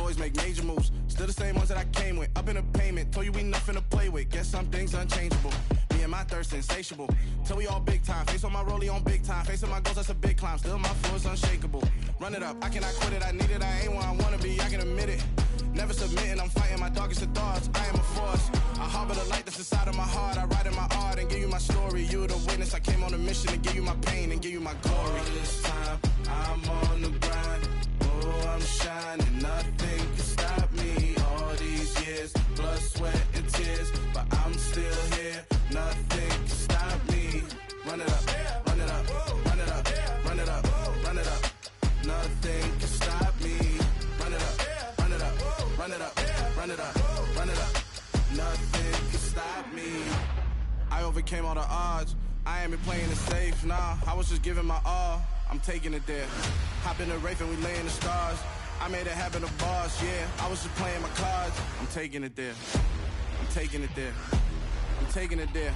boys make major moves. Still the same ones that I came with. Up in the payment, told you we nothing to play with. Guess some things unchangeable. Me and my thirst insatiable. Till we all big time. Face on my rollie on big time. Facing my goals, that's a big climb. Still my flow is unshakable. Run it up, I cannot quit it. I need it, I ain't where I wanna be, I can admit it. Never submitting, I'm fighting my darkest of thoughts. I am a force. I harbor the light that's inside of my heart. I write in my art and give you my story. You the witness, I came on a mission to give you my pain and give you my glory. All this time, I'm on the grind. Oh, I'm shining, nothing can stop me. All these years, blood, sweat, and tears, but I'm still here. Nothing can stop me. Run it up, run it up, run it up, run it up, run it up. Nothing can stop me. Run it up, run it up, run it up, run it up, run it up. Nothing can stop me. I overcame all the odds. I ain't been playing it safe, nah. I was just giving my all. I'm taking it there. Hop in the Wraith and we lay in the stars. I made it happen to boss, yeah. I was just playing my cards. I'm taking it there. I'm taking it there. I'm taking it there.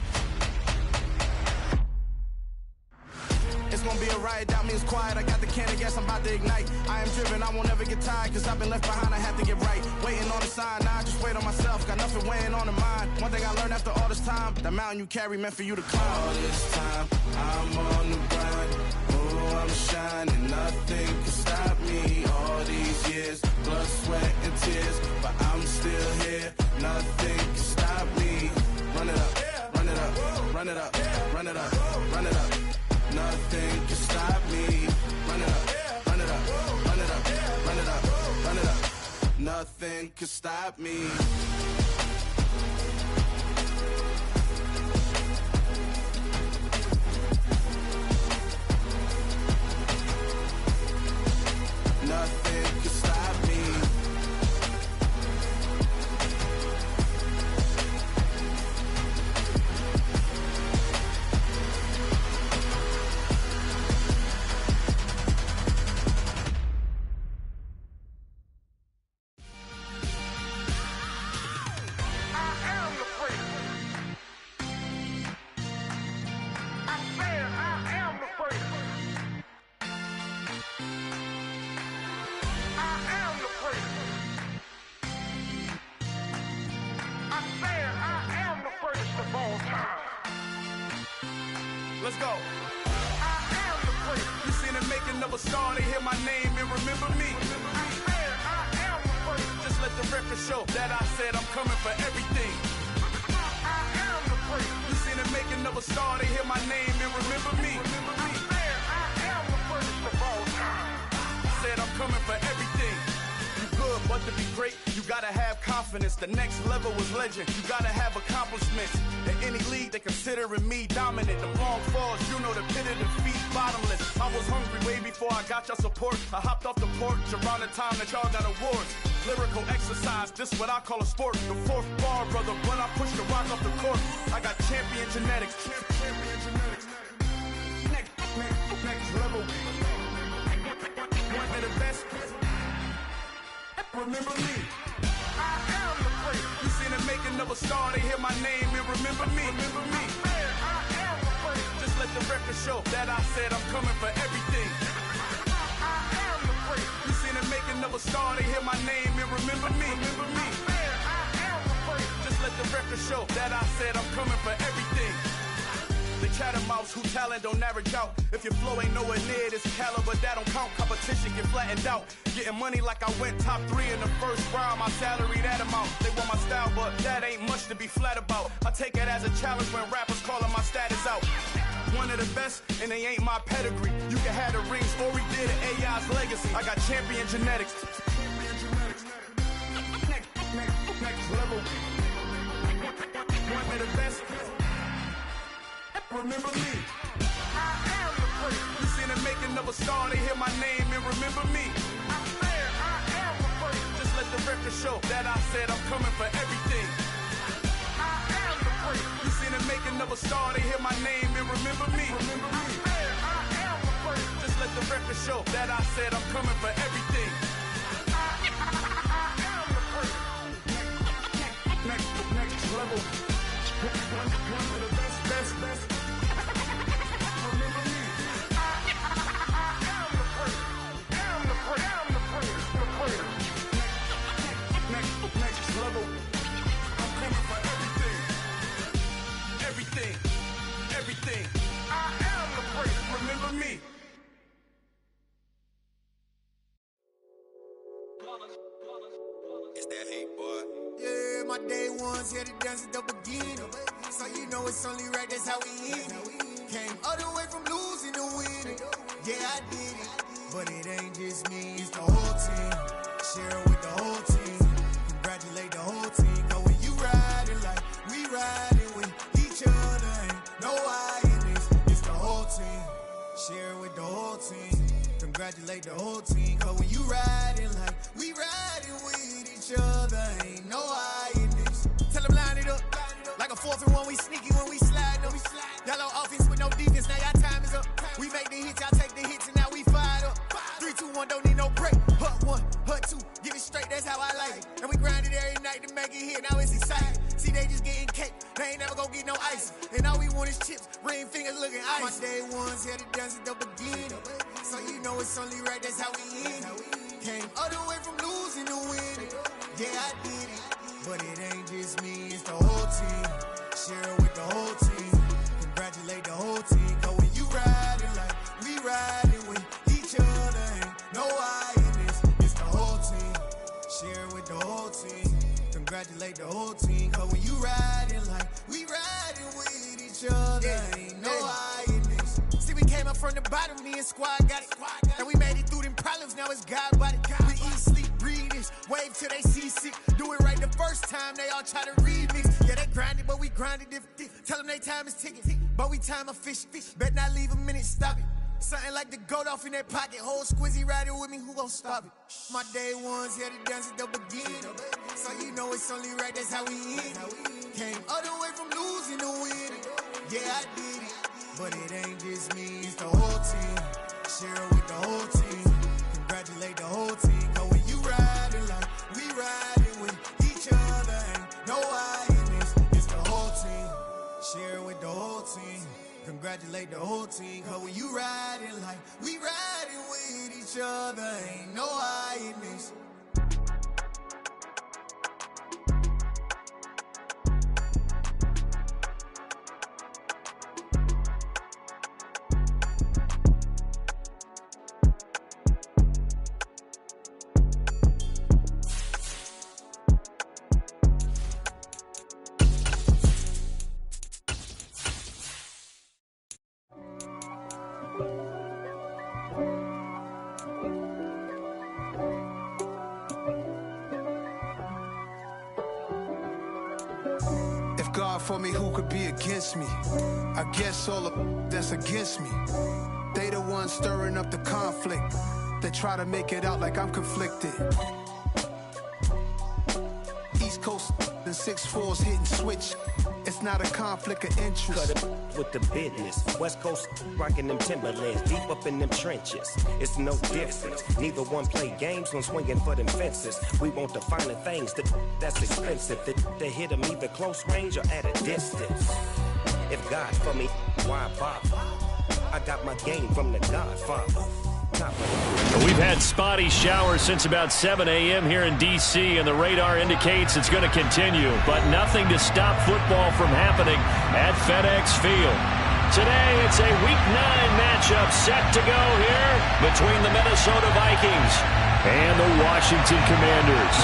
It's gonna be a riot, doubt me it's quiet. I got the can of gas, I'm about to ignite. I am driven, I won't ever get tired, cause I've been left behind, I have to get right. Waiting on the sign, now I just wait on myself. Got nothing weighing on the mind. One thing I learned after all this time, the mountain you carry meant for you to climb. All this time, I'm on the grind. Oh, I'm shining, nothing can stop me. All these years, blood, sweat, and tears, but I'm still here. Nothing can stop me. Run it up, run it up, run it up, run it up, run it up. Nothing can stop me. Run it up, run it up, run it up, run it up, run it up. Nothing can stop me. Nothing can stop me. Let's go. I am the prince. You seen the making of a star, they hear my name and remember me. I am the prince. Just let the record show that I said I'm coming for everything. I am the prince. You seen the making of a star, they hear my name and remember me. I am the prince of all time. Said I'm coming for everything. Good, but to be great, you gotta have confidence. The next level was legend. You gotta have accomplishments. In any league, they considering me dominant. The long falls, you know the pit of defeat, bottomless. I was hungry way before I got your support. I hopped off the porch around the time that y'all got awards. Lyrical exercise, this what I call a sport. The fourth bar, brother, when I push the rock off the court. I got champion genetics. Champion genetics. Next level. One of the best. Remember me. I am the prince. You seen the making of a star, they hear my name and remember me. Remember me. I am the prince. Just let the record show that I said I'm coming for everything. I am the prince. You seen the making of a star, they hear my name and remember me. Remember me. I am the prince. Just let the record show that I said I'm coming for everything. The chattermouths who talent don't average out. If your flow ain't nowhere near this caliber, that don't count. Competition get flattened out. Getting money like I went top 3 in the first round. My salary that amount. They want my style, but that ain't much to be flat about. I take it as a challenge when rappers calling my status out. One of the best, and they ain't my pedigree. You can have the rings, or we did it, AI's legacy. I got champion genetics. Next level. One of the best. Remember me. I am the prince. You seen the making of a star, they hear my name and remember me. I am the prince. Just let the record show that I said I'm coming for everything. I am the prince. You seen the making of a star, they hear my name and remember me. Remember me. I am the prince. Just let the record show that I said I'm coming for everything. I am the prince. Next level. One of the best. Next level. I'm coming for everything. Everything. Everything. I am the great. Remember me. It's that hate, boy. Yeah, my day ones here to dance at the beginning. So you know it's only right, that's how we end it. Came all the way from losing to winning. Yeah, I did it. But it ain't just me, it's the whole team. Share it with the whole team. Congratulate the whole team. Cause when you riding like we riding with each other, ain't no I in this. It's the whole team. Share it with the whole team. Congratulate the whole team. Cause when you riding like we riding with each other, ain't no I in this. Tell them line it up. Like a 4th and 1, we sneaky when we slide up. Yellow offense with no defense, now y'all time is up. We make the hits, y'all take the hits, and now we fired up. 3, 2, 1, don't need no break. Hut 1, hut 2, give it straight, that's how I like it. And we grind it every night to make it hit, now it's exciting. See, they just getting cake, they ain't never gonna get no ice. And all we want is chips, ring fingers looking ice. My day ones here to dance at the beginning. So you know it's only right, that's how we end it. Came all the way from losing to winning. Yeah, I did it. But it ain't just me, it's the whole team. Share it with the whole team. Congratulate the whole team. Cause when you riding like we riding with each other, ain't no I in this. It's the whole team. Share it with the whole team. Congratulate the whole team. Cause when you riding like we riding with each other, ain't no I in this. See, we came up from the bottom, me and squad got it. And we made it through them problems, now it's God body. We eat, sleep, breathe this, wave till they see sick. Do it right the first time, they all try to remix. Yeah, they grinded, but we grinded different. Tell them they time is ticking, but we time a fish. Bet not leave a minute, stop it. Something like the goat off in that pocket. Whole squizzy riding with me, who gon' stop it? My day ones here to dance at the beginning. So you know it's only right, that's how we end it. Came all the way from losing to winning. Yeah, I did it. But it ain't just me, it's the whole team. Share it with the whole team. Congratulate the whole team. Cause when you riding like we riding with each other, ain't no I in this. It's the whole team. Share it with the whole team. Congratulate the whole team. Cause when you riding like we riding with each other, ain't no I in this. God for me, who could be against me? I guess all of that's against me. They the ones stirring up the conflict. They try to make it out like I'm conflicted. East Coast and 6'4's hitting switch. It's not a conflict of interest. Cut it with the business. West Coast rocking them Timberlands, deep up in them trenches. It's no difference. Neither one play games when swinging for them fences. We want the finer things that's expensive. They hit them either close range or at a distance. If God for me, why bother? I got my game from the Godfather. We've had spotty showers since about 7 a.m. here in D.C., and the radar indicates it's going to continue, but nothing to stop football from happening at FedEx Field. Today, it's a Week 9 matchup set to go here between the Minnesota Vikings and the Washington Commanders.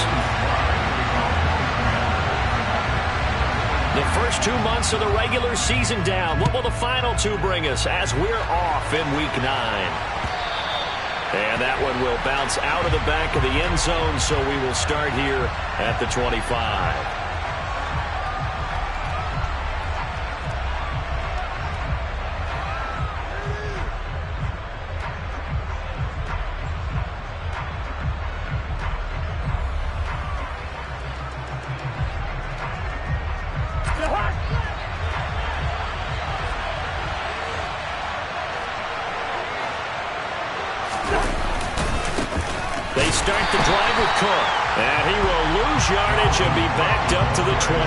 The first 2 months of the regular season down. What will the final 2 bring us as we're off in Week 9? And that one will bounce out of the back of the end zone, so we will start here at the 25. They start the drive with Cook, and he will lose yardage and be backed up to the 24.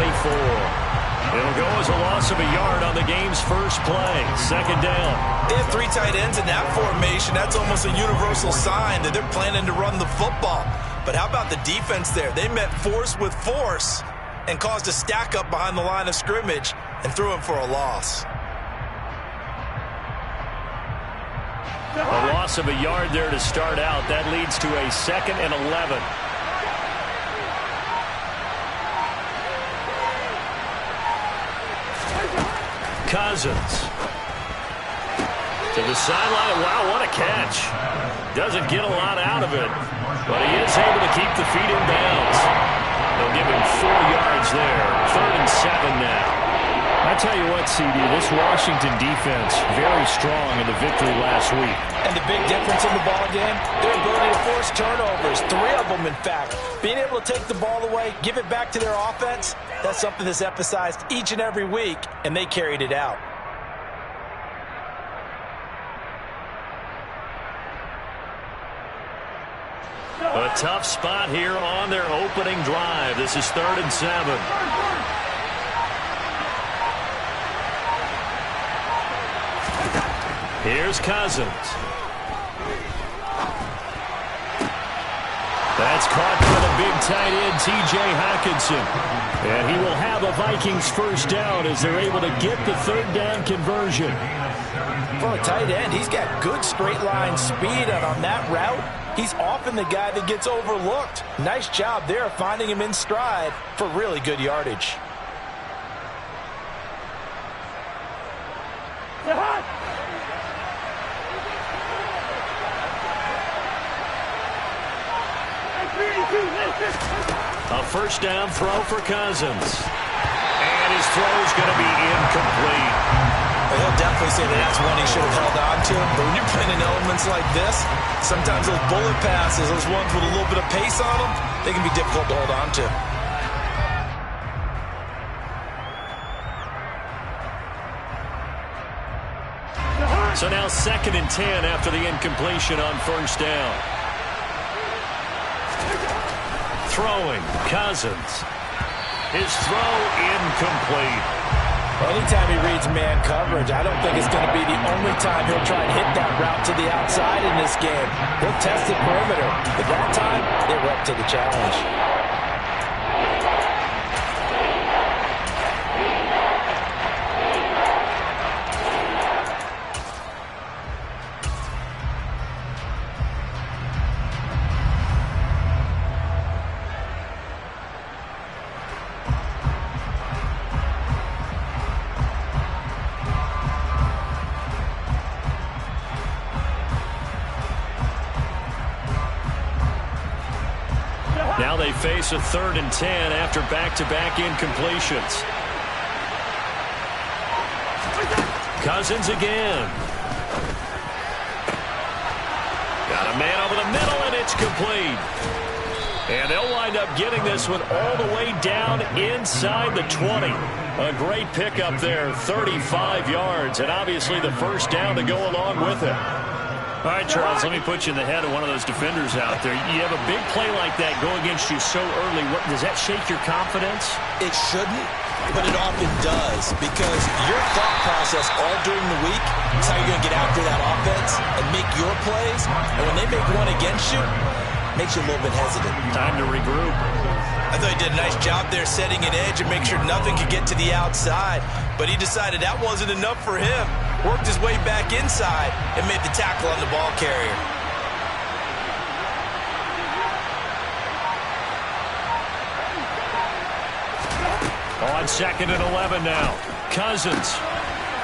It'll go as a loss of a yard on the game's first play. Second down. They have 3 tight ends in that formation. That's almost a universal sign that they're planning to run the football. But how about the defense there? They met force with force and caused a stack up behind the line of scrimmage and threw him for a loss. A loss of a yard there to start out. That leads to a 2nd and 11. Cousins to the sideline. Wow, what a catch. Doesn't get a lot out of it, but he is able to keep the feet in bounds. They'll give him 4 yards there. 3rd and 7 now. I tell you what, CD, this Washington defense, very strong in the victory last week. And the big difference in the ball game, their ability to force turnovers, 3 of them, in fact. Being able to take the ball away, give it back to their offense, that's something that's emphasized each and every week, and they carried it out. A tough spot here on their opening drive. This is 3rd and 7. Here's Cousins. That's caught by the big tight end, T.J. Hockenson. And he will have a Vikings first down as they're able to get the 3rd down conversion. For a tight end, he's got good straight line speed, and on that route, he's often the guy that gets overlooked. Nice job there finding him in stride for really good yardage. A first down throw for Cousins. And his throw is going to be incomplete. Well, he'll definitely say that that's one he should have held on to. But when you're playing in elements like this, sometimes those bullet passes, those ones with a little bit of pace on them, they can be difficult to hold on to. So now 2nd and 10 after the incompletion on first down. Throwing, Cousins. His throw incomplete. Anytime he reads man coverage, I don't think it's going to be the only time he'll try and hit that route to the outside in this game. He'll test the perimeter. But that time, they were up to the challenge. Now they face a 3rd and 10 after back-to-back incompletions. Cousins again. Got a man over the middle, and it's complete. And they'll wind up getting this one all the way down inside the 20. A great pickup there, 35 yards, and obviously the first down to go along with it. All right, Charles, let me put you in the head of one of those defenders out there. You have a big play like that go against you so early. Does that shake your confidence? It shouldn't, but it often does, because your thought process all during the week is how you're going to get after that offense and make your plays. And when they make one against you, it makes you a little bit hesitant. Time to regroup. I thought he did a nice job there setting an edge and make sure nothing could get to the outside. But he decided that wasn't enough for him. Worked his way back inside and made the tackle on the ball carrier. On 2nd and 11 now. Cousins.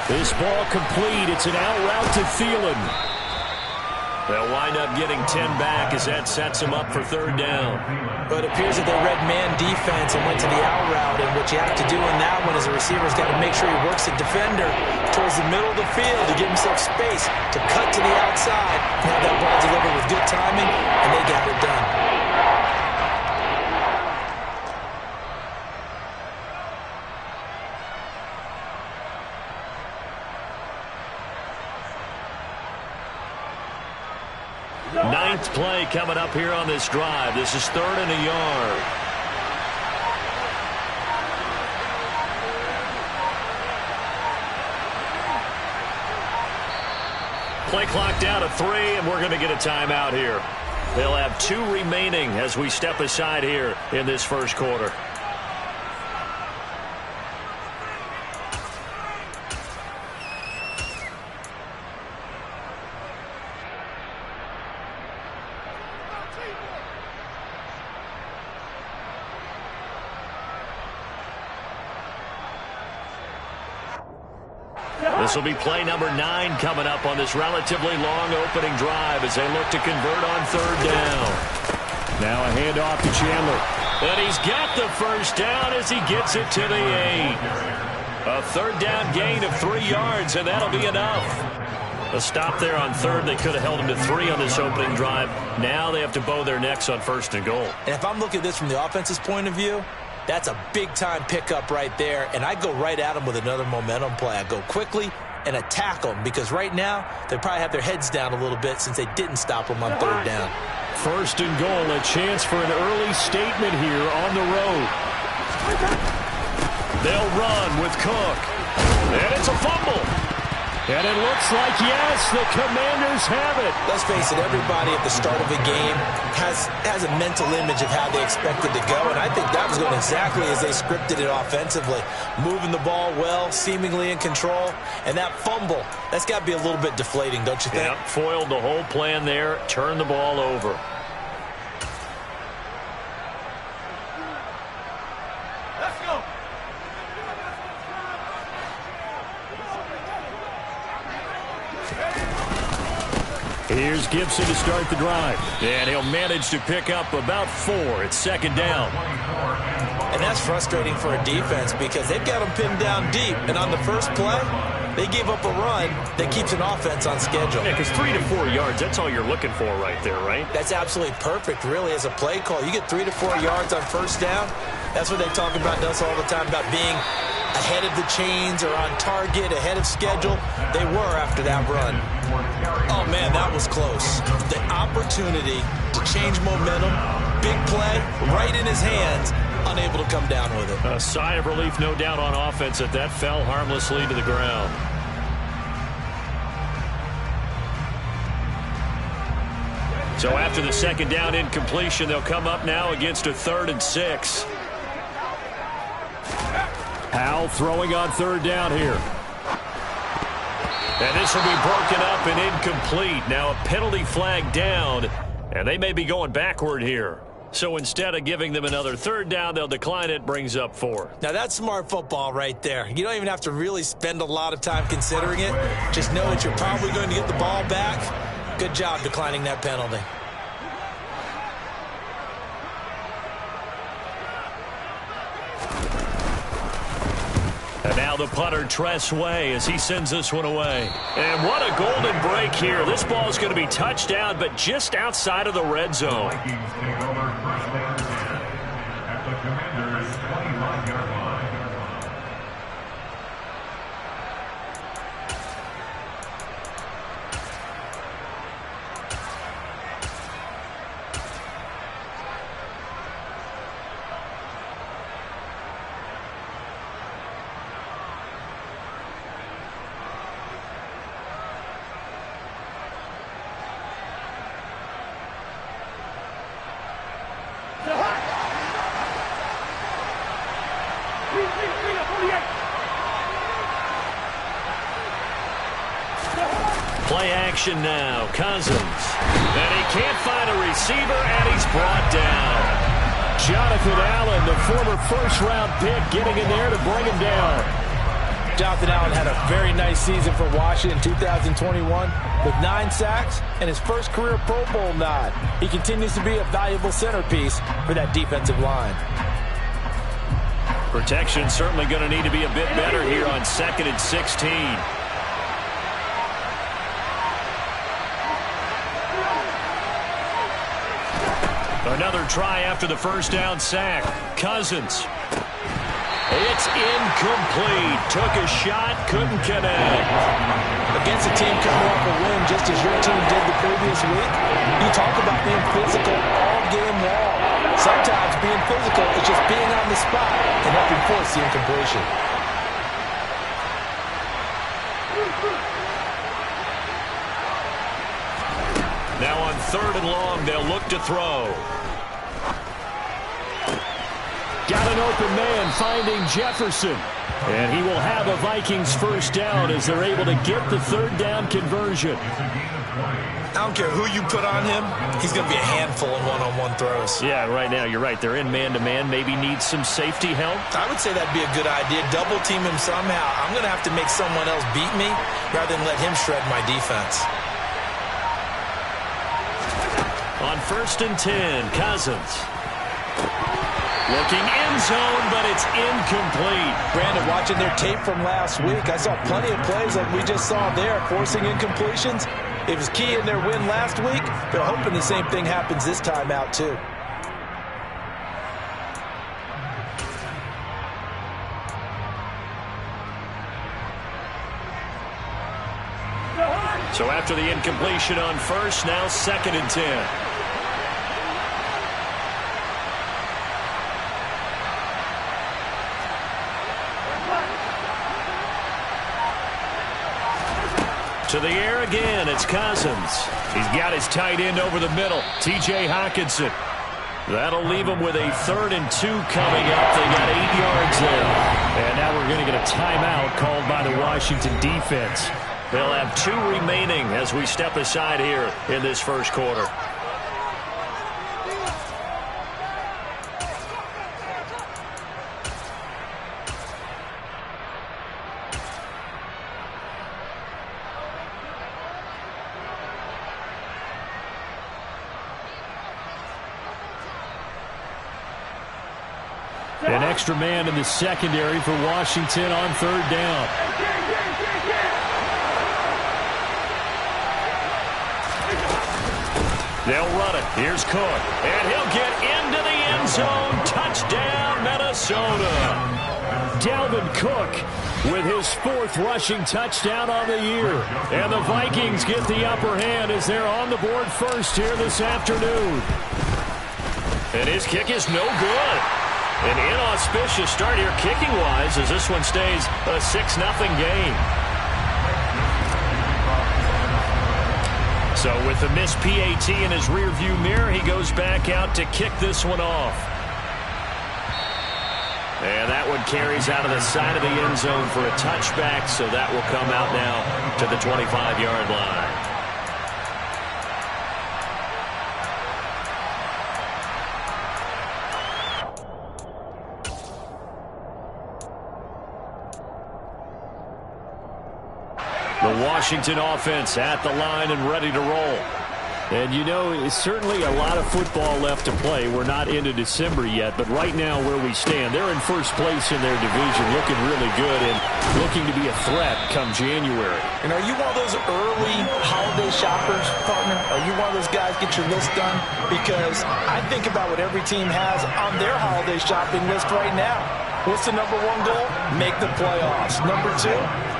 This ball complete. It's an out route to Thielen. They'll wind up getting 10 back as that sets them up for 3rd down. But it appears that they read man defense and went to the out route. And what you have to do in that one is a receiver's got to make sure he works the defender towards the middle of the field to give himself space to cut to the outside and have that ball delivered with good timing, and they got it done. Ninth play coming up here on this drive. This is 3rd and a yard. Play clock down to 3, and we're going to get a timeout here. They'll have 2 remaining as we step aside here in this first quarter. This will be play number 9 coming up on this relatively long opening drive as they look to convert on 3rd down. Now a handoff to Chandler. And he's got the first down as he gets it to the 8. A 3rd down gain of 3 yards, and that'll be enough. A stop there on 3rd. They could have held him to 3 on this opening drive. Now they have to bow their necks on 1st and goal. And if I'm looking at this from the offense's point of view, that's a big-time pickup right there, and I go right at them with another momentum play. I go quickly and attack them because right now they probably have their heads down a little bit since they didn't stop them on 3rd down. 1st and goal, a chance for an early statement here on the road. They'll run with Cook, and it's a fumble. And it looks like, yes, the Commanders have it. Let's face it, everybody at the start of a game has a mental image of how they expect it to go, and I think that was going exactly as they scripted it offensively. Moving the ball well, seemingly in control, and that fumble, that's got to be a little bit deflating, don't you think? Yep, foiled the whole plan there, turned the ball over. Here's Gibson to start the drive. And he'll manage to pick up about 4. It's 2nd down. And that's frustrating for a defense because they've got them pinned down deep. And on the first play, they gave up a run that keeps an offense on schedule. Yeah, because 3 to 4 yards, that's all you're looking for right there, right? That's absolutely perfect, really, as a play call. You get 3 to 4 yards on 1st down. That's what they talk about us all the time, about being ahead of the chains or on target, ahead of schedule. They were after that run. Oh, man, that was close. The opportunity to change momentum, big play, right in his hands, unable to come down with it. A sigh of relief, no doubt, on offense that fell harmlessly to the ground. So after the 2nd down incompletion, they'll come up now against a 3rd and 6. Howell throwing on 3rd down here. And this will be broken up and incomplete. Now a penalty flag down, and they may be going backward here. So instead of giving them another 3rd down, they'll decline it, brings up 4. Now that's smart football right there. You don't even have to really spend a lot of time considering it. Just know that you're probably going to get the ball back. Good job declining that penalty. And now the punter, Tress Way, as he sends this one away. And what a golden break here. This ball is going to be touchdown, but just outside of the red zone. Vikings take over 1st and 10 at the Commanders' 25-yard line. Play action now. Cousins. And he can't find a receiver, and he's brought down. Jonathan Allen, the former 1st-round pick, getting in there to bring him down. Jonathan Allen had a very nice season for Washington in 2021 with 9 sacks and his first career Pro Bowl nod. He continues to be a valuable centerpiece for that defensive line. Protection certainly going to need to be a bit better here on 2nd and 16. Another try after the 1st down sack. Cousins. It's incomplete. Took a shot, couldn't connect. Against a team coming off a win just as your team did the previous week, you talk about being physical all game long. Sometimes being physical is just being on the spot and helping force the incompletion. Now on 3rd and long. They'll look to throw. Got an open man finding Jefferson. And he will have a Vikings first down as they're able to get the 3rd down conversion. I don't care who you put on him. He's going to be a handful in one-on-one throws. Yeah, right now, you're right. They're in man-to-man. Maybe need some safety help. I would say that'd be a good idea. Double team him somehow. I'm going to have to make someone else beat me rather than let him shred my defense. On 1st and 10, Cousins. Looking end zone, but it's incomplete. Brandon, watching their tape from last week, I saw plenty of plays like we just saw there, forcing incompletions. It was key in their win last week. They're hoping the same thing happens this time out, too. So after the incompletion on 1st, now 2nd and 10. To the air again, it's Cousins. He's got his tight end over the middle, T.J. Hockenson. That'll leave him with a 3rd and 2 coming up. They got 8 yards there. And now we're going to get a timeout called by the Washington defense. They'll have 2 remaining as we step aside here in this first quarter. An extra man in the secondary for Washington on 3rd down. They'll run it. Here's Cook. And he'll get into the end zone. Touchdown, Minnesota. Dalvin Cook with his 4th rushing touchdown on the year. And the Vikings get the upper hand as they're on the board first here this afternoon. And his kick is no good. An inauspicious start here kicking-wise as this one stays a 6-0 game. So with the missed PAT in his rearview mirror, he goes back out to kick this one off. And that one carries out of the side of the end zone for a touchback, so that will come out now to the 25-yard line. The Washington offense at the line and ready to roll. And, you know, it's certainly a lot of football left to play. We're not into December yet, but right now where we stand, they're in first place in their division, looking really good and looking to be a threat come January. And are you one of those early holiday shoppers, partner? Are you one of those guys get your list done? Because I think about what every team has on their holiday shopping list right now. What's the number 1 goal? Make the playoffs. Number 2,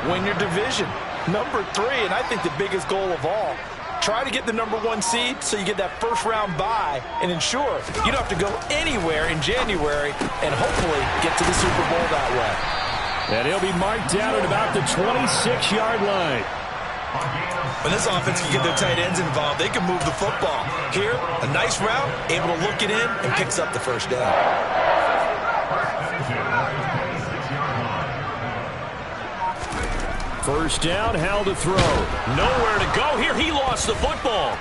win your division. Number 3, and I think the biggest goal of all, try to get the number 1 seed so you get that first-round bye and ensure you don't have to go anywhere in January and hopefully get to the Super Bowl that way. And he'll be marked down at about the 26-yard line. When this offense can get their tight ends involved, they can move the football. Here, a nice route, able to look it in, and picks up the first down. First down, how to throw. Nowhere to go here. He lost the football.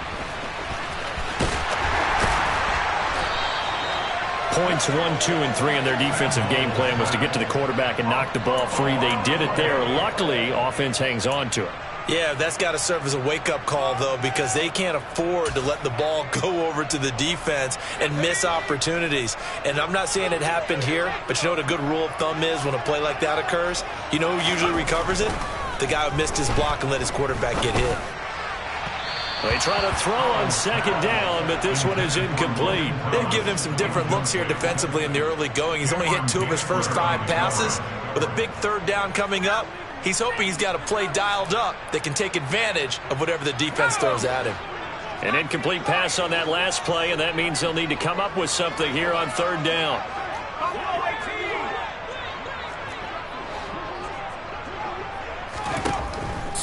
Points 1, 2, and 3 in their defensive game plan was to get to the quarterback and knock the ball free. They did it there. Luckily, offense hangs on to it. Yeah, that's got to serve as a wake-up call, though, because they can't afford to let the ball go over to the defense and miss opportunities. And I'm not saying it happened here, but you know what a good rule of thumb is when a play like that occurs? You know who usually recovers it? The guy who missed his block and let his quarterback get hit. They try to throw on second down, but this one is incomplete. They've given him some different looks here defensively in the early going. He's only hit 2 of his first 5 passes. With a big third down coming up, he's hoping he's got a play dialed up that can take advantage of whatever the defense throws at him. An incomplete pass on that last play, and that means they'll need to come up with something here on third down.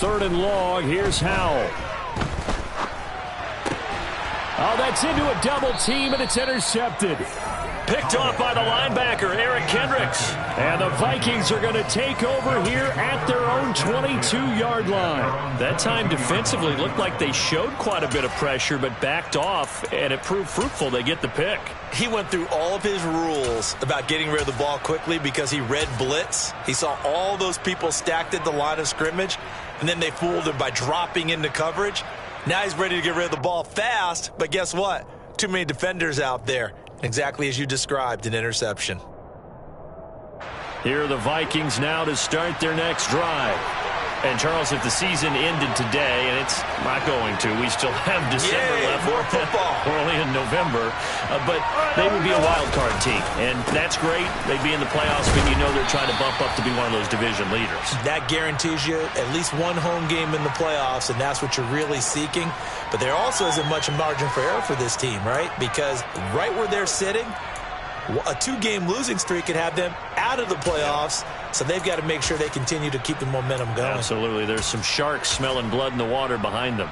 Third and long, here's Howell. Oh, that's into a double team, and it's intercepted. Picked off by the linebacker, Eric Kendricks. And the Vikings are going to take over here at their own 22-yard line. That time defensively looked like they showed quite a bit of pressure, but backed off, and it proved fruitful. They get the pick. He went through all of his rules about getting rid of the ball quickly because he read blitz. He saw all those people stacked at the line of scrimmage, and then they fooled him by dropping into coverage. Now he's ready to get rid of the ball fast, but guess what? Too many defenders out there. Exactly as you described, an interception. Here are the Vikings now to start their next drive. And, Charles, if the season ended today, and it's not going to, we still have December left. More football. We're only in November. But they would be a wild card team. And that's great. They'd be in the playoffs, but you know they're trying to bump up to be one of those division leaders. That guarantees you at least one home game in the playoffs, and that's what you're really seeking. But there also isn't much margin for error for this team, right? Because right where they're sitting, a 2-game losing streak could have them out of the playoffs, so they've got to make sure they continue to keep the momentum going. Absolutely. There's some sharks smelling blood in the water behind them.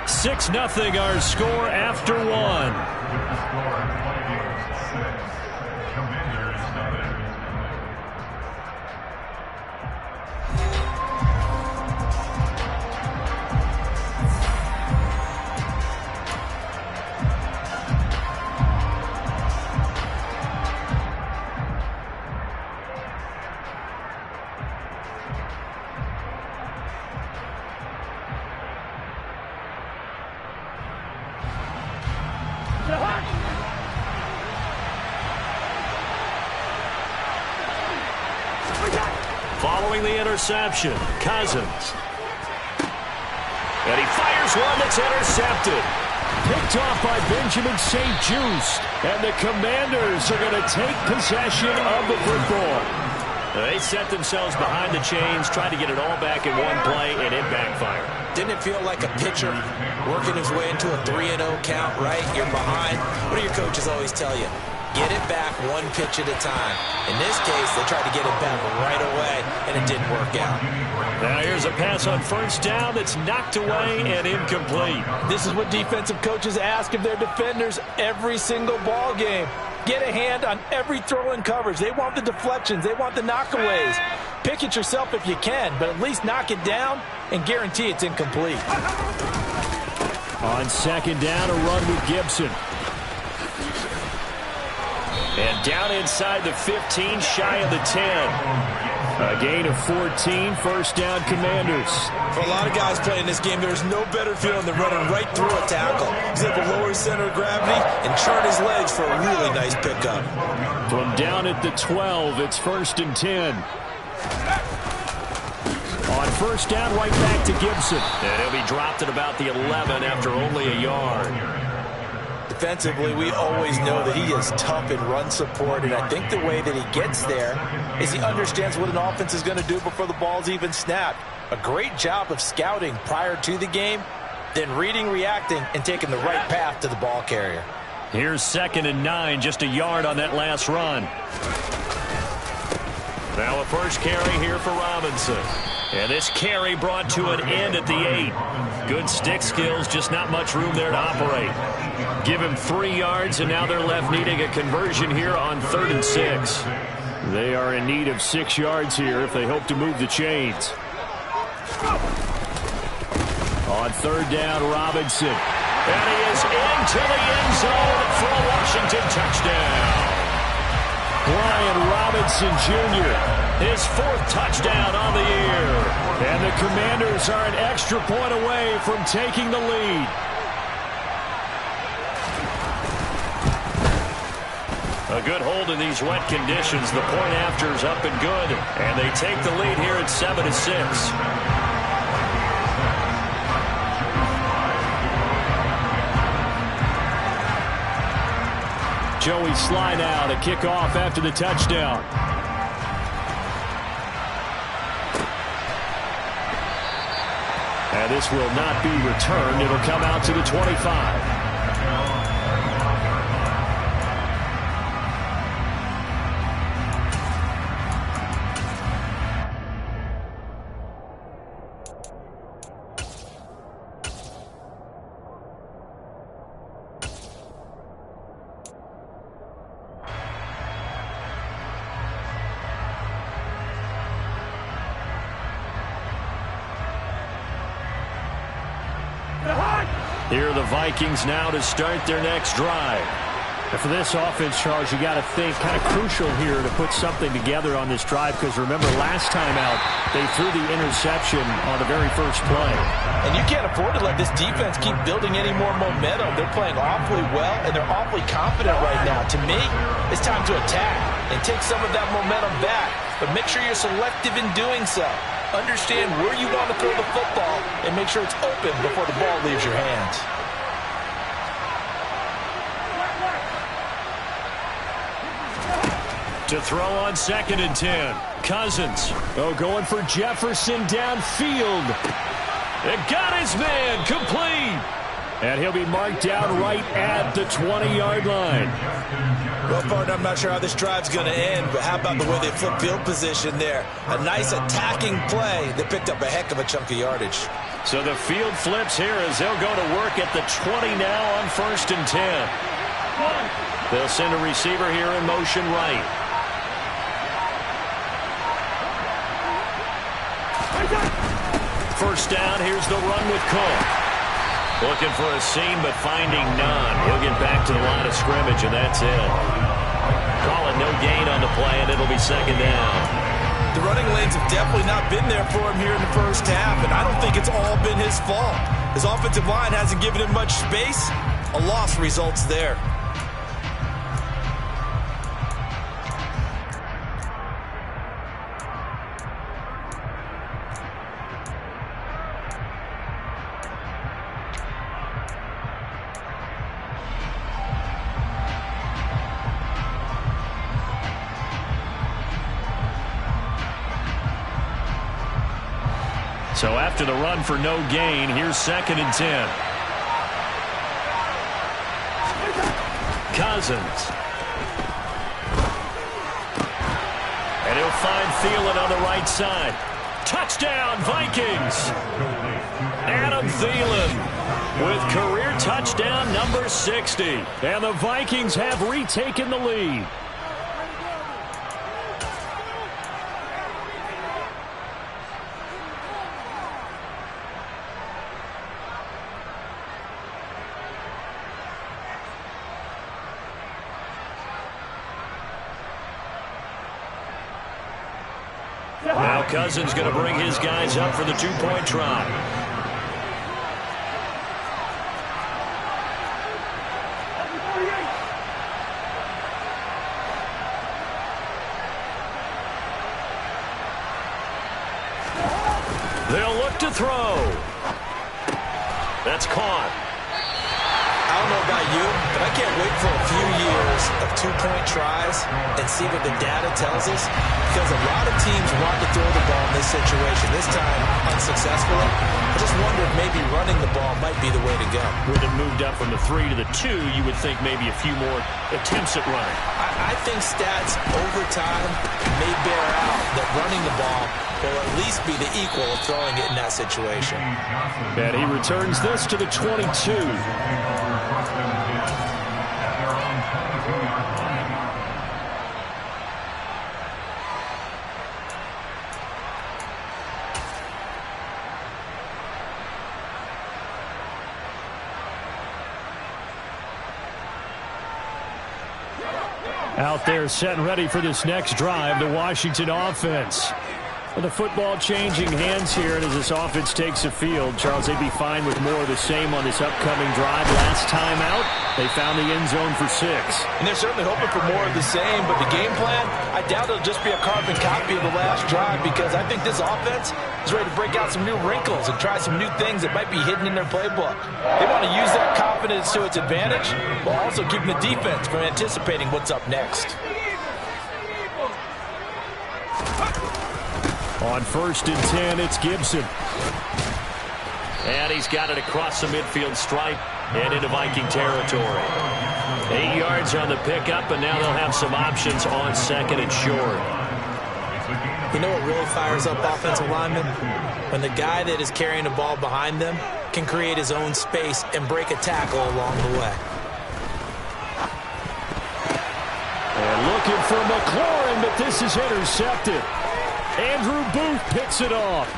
Six 0 our score after one. Following the interception, Cousins. And he fires one that's intercepted. Picked off by Benjamin St-Juste. And the Commanders are going to take possession of the football. They set themselves behind the chains, tried to get it all back in one play, and it backfired. Didn't it feel like a pitcher working his way into a 3-0 count, right? You're behind. What do your coaches always tell you? Get it back one pitch at a time. In this case, they tried to get it back right away, and it didn't work out. Now here's a pass on first down that's knocked away and incomplete. This is what defensive coaches ask of their defenders every single ball game. Get a hand on every throw in coverage. They want the deflections. They want the knockaways. Pick it yourself if you can, but at least knock it down and guarantee it's incomplete. On second down, a run with Gibson. And down inside the 15, shy of the 10. A gain of 14, first down Commanders. For a lot of guys playing this game, there's no better feeling than running right through a tackle. He's able to lower his center of gravity and churn his legs for a really nice pickup. From down at the 12, it's first and 10. On first down, right back to Gibson. And he'll be dropped at about the 11 after only a yard. Defensively, we always know that he is tough in run support, and I think the way that he gets there is he understands what an offense is going to do before the ball's even snapped. A great job of scouting prior to the game, then reading, reacting, and taking the right path to the ball carrier. Here's second and 9, just a yard on that last run. Now a first carry here for Robinson. And this carry brought to an end at the 8. Good stick skills, just not much room there to operate. Give him 3 yards, and now they're left needing a conversion here on 3rd and 6. They are in need of 6 yards here if they hope to move the chains. On 3rd down, Robinson. And he is into the end zone for a Washington touchdown. Brian Robinson Jr., his 4th touchdown on the year. And the Commanders are an extra point away from taking the lead. A good hold in these wet conditions. The point after is up and good. And they take the lead here at 7-6. Joey Sly now to kick off after the touchdown. And this will not be returned. It'll come out to the 25. Here are the Vikings now to start their next drive. And for this offense, Charles, you got to think kind of crucial here to put something together on this drive, because remember last time out they threw the interception on the very first play. And you can't afford to let this defense keep building any more momentum. They're playing awfully well, and they're awfully confident right now. To me, it's time to attack and take some of that momentum back, but make sure you're selective in doing so. Understand where you want to throw the football and make sure it's open before the ball leaves your hands. To throw on 2nd and 10. Cousins. Oh, going for Jefferson downfield. It got his man complete. And he'll be marked down right at the 20-yard line. Well, partner, I'm not sure how this drive's going to end, but how about the way they flip field position there? A nice attacking play that picked up a heck of a chunk of yardage. So the field flips here as they'll go to work at the 20 now on 1st and 10. They'll send a receiver here in motion right. First down, here's the run with Cook. Looking for a seam, but finding none. He'll get back to the line of scrimmage, and that's it. Call it no gain on the play, and it'll be 2nd down. The running lanes have definitely not been there for him here in the first half, and I don't think it's all been his fault. His offensive line hasn't given him much space. A loss results there. So after the run for no gain, here's 2nd and 10. Cousins. And he'll find Thielen on the right side. Touchdown, Vikings! Adam Thielen with career touchdown number 60. And the Vikings have retaken the lead. Now Cousins going to bring his guys up for the two-point try. They'll look to throw. That's caught. I don't know about you, but I can't wait for a few years of two-point tries and see what the data tells us, because a lot of teams want to throw the ball in this situation, this time unsuccessfully. I just wonder if maybe running the ball might be the way to go. With it moved up from the 3 to the 2, you would think maybe a few more attempts at running. I think stats over time may bear out that running the ball will at least be the equal of throwing it in that situation. And he returns this to the 22. Out there set and ready for this next drive, the Washington offense. With the football changing hands here, and as this offense takes the field, Charles, they'd be fine with more of the same on this upcoming drive. Last time out, they found the end zone for 6. And they're certainly hoping for more of the same, but the game plan, I doubt it'll just be a carbon copy of the last drive, because I think this offense is ready to break out some new wrinkles and try some new things that might be hidden in their playbook. They want to use that confidence to its advantage, while also keeping the defense from anticipating what's up next. On 1st and 10, it's Gibson. And he's got it across the midfield stripe and into Viking territory. 8 yards on the pickup, and now they'll have some options on second and short. You know what really fires up offensive linemen? When the guy that is carrying the ball behind them can create his own space and break a tackle along the way. And looking for McLaurin, but this is intercepted. Andrew Booth picks it off.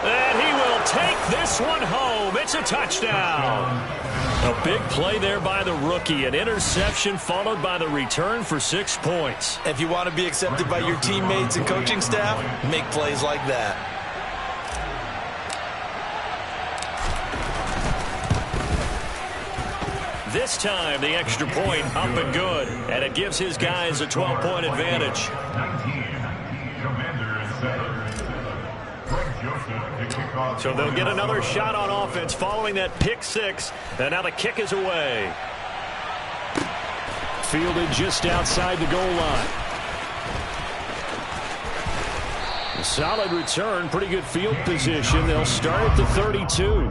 And he will take this one home. It's a touchdown. A big play there by the rookie. An interception followed by the return for 6 points. If you want to be accepted by your teammates and coaching staff, make plays like that. This time, the extra point up and good. And it gives his guys a 12-point advantage. 19. Commanders 7. So they'll get another shot on offense following that pick six. And now the kick is away. Fielded just outside the goal line. A solid return, pretty good field position. They'll start at the 32.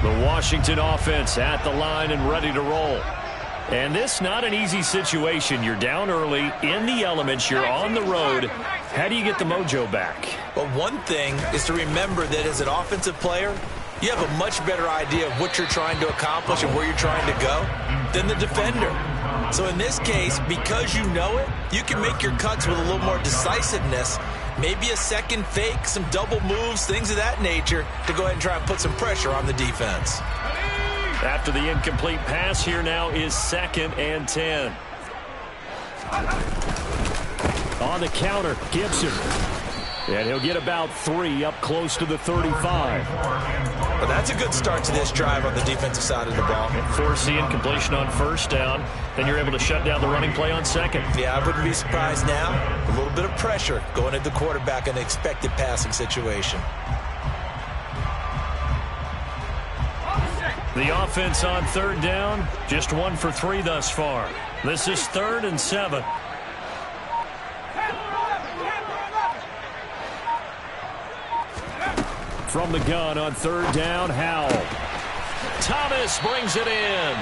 The Washington offense at the line and ready to roll. And this not an easy situation. You're down early, in the elements, you're on the road. How do you get the mojo back? Well, one thing is to remember that as an offensive player, you have a much better idea of what you're trying to accomplish and where you're trying to go than the defender. So in this case, because you know it, you can make your cuts with a little more decisiveness. Maybe a second fake, some double moves, things of that nature to go ahead and try and put some pressure on the defense. After the incomplete pass, here now is 2nd and 10. On the counter, Gibson. And he'll get about 3 up close to the 35. Well, that's a good start to this drive on the defensive side of the ball. Force the incompletion on first down. Then you're able to shut down the running play on second. Yeah, I wouldn't be surprised now. A little bit of pressure going at the quarterback in an expected passing situation. The offense on 3rd down, just 1 for 3 thus far. This is 3rd and 7. From the gun on 3rd down, Howell. Thomas brings it in.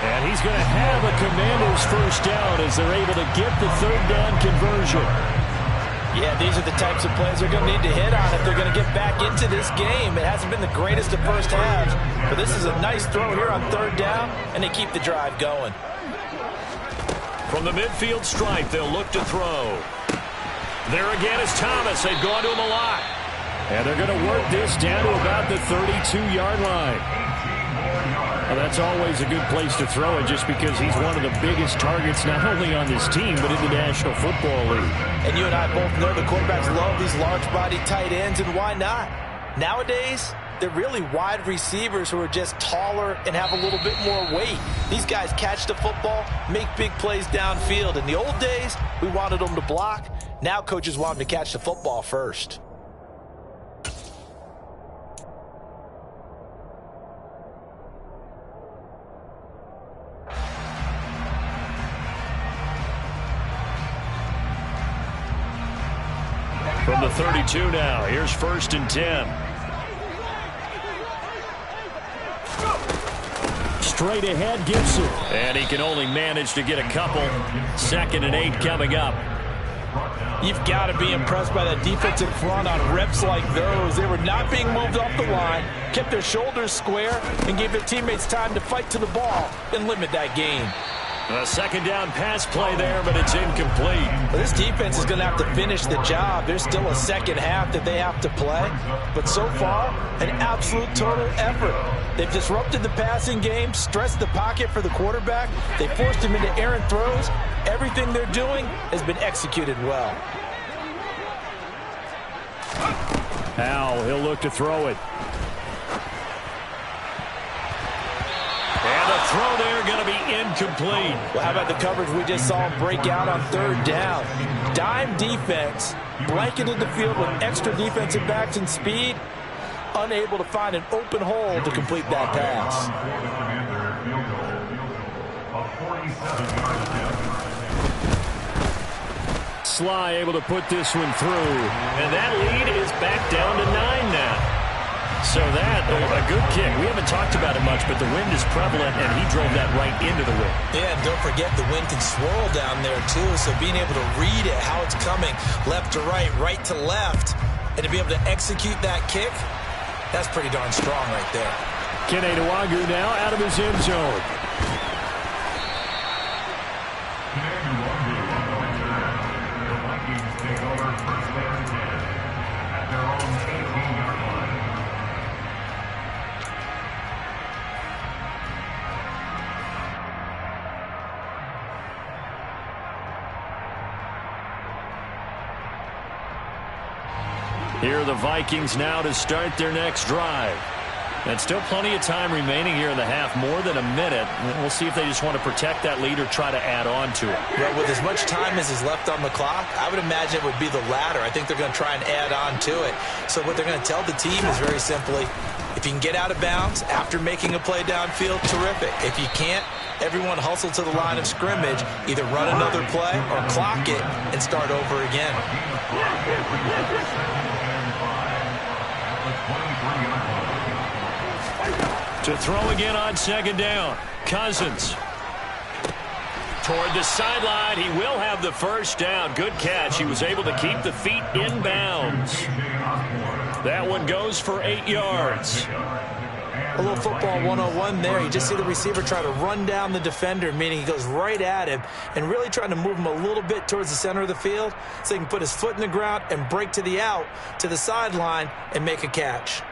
And he's going to have a Commanders first down as they're able to get the 3rd down conversion. Yeah, these are the types of plays they're going to need to hit on if they're going to get back into this game. It hasn't been the greatest of first halves, but this is a nice throw here on 3rd down, and they keep the drive going. From the midfield stripe, they'll look to throw. There again is Thomas. They've gone to him a lot. And they're going to work this down to about the 32-yard line. Well, that's always a good place to throw it just because he's one of the biggest targets not only on this team but in the National Football League. And you and I both know the quarterbacks love these large-body tight ends, and why not? Nowadays, they're really wide receivers who are just taller and have a little bit more weight. These guys catch the football, make big plays downfield. In the old days, we wanted them to block. Now coaches want them to catch the football first. From the 32 now, here's 1st and 10. Straight ahead, Gibson. And he can only manage to get a couple. 2nd and 8 coming up. You've got to be impressed by that defensive front on reps like those. They were not being moved off the line, kept their shoulders square, and gave their teammates time to fight to the ball and limit that gain. A 2nd down pass play there, but it's incomplete. Well, this defense is going to have to finish the job. There's still a second half that they have to play. But so far, an absolute total effort. They've disrupted the passing game, stressed the pocket for the quarterback. They forced him into errant throws. Everything they're doing has been executed well. Now he'll look to throw it. And a throw there going to be incomplete. Well, how about the coverage we just saw him break out on 3rd down? Dime defense, blanketed the field with extra defensive backs and speed, unable to find an open hole to complete that pass. 47-yard attempt. Sly able to put this one through. And that lead is back down to 9 now. So that, a good kick. We haven't talked about it much, but the wind is prevalent, and he drove that right into the wind. Yeah, and don't forget the wind can swirl down there, too. So being able to read it, how it's coming, left to right to left, and to be able to execute that kick, that's pretty darn strong right there. Kene Nwagu now out of his end zone. Here are the Vikings now to start their next drive. And still plenty of time remaining here in the half, more than a minute. We'll see if they just want to protect that lead or try to add on to it. Well, with as much time as is left on the clock, I would imagine it would be the latter. I think they're going to try and add on to it. So what they're going to tell the team is very simply, if you can get out of bounds after making a play downfield, terrific. If you can't, everyone hustle to the line of scrimmage, either run another play or clock it and start over again. To throw again on second down. Cousins. Toward the sideline. He will have the first down. Good catch. He was able to keep the feet in bounds. That one goes for 8 yards. A little football 101 there. You just see the receiver try to run down the defender, meaning he goes right at him and really trying to move him a little bit towards the center of the field so he can put his foot in the ground and break to the out, to the sideline, and make a catch.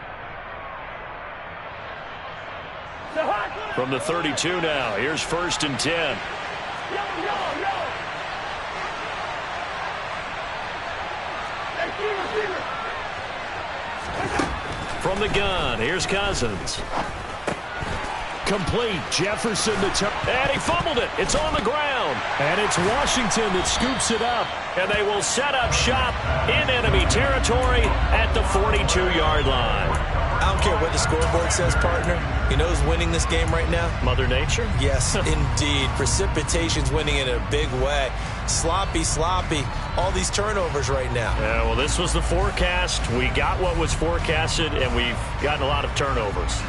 From the 32 now. Here's 1st and 10. From the gun, here's Cousins. Complete. Jefferson the turn. And he fumbled it. It's on the ground. And it's Washington that scoops it up. And they will set up shop in enemy territory at the 42-yard line. I don't care what the scoreboard says, partner. You know who's winning this game right now? Mother Nature? Yes, indeed. Precipitation's winning in a big way. Sloppy. All these turnovers right now. Yeah, well, this was the forecast. We got what was forecasted, and we've gotten a lot of turnovers.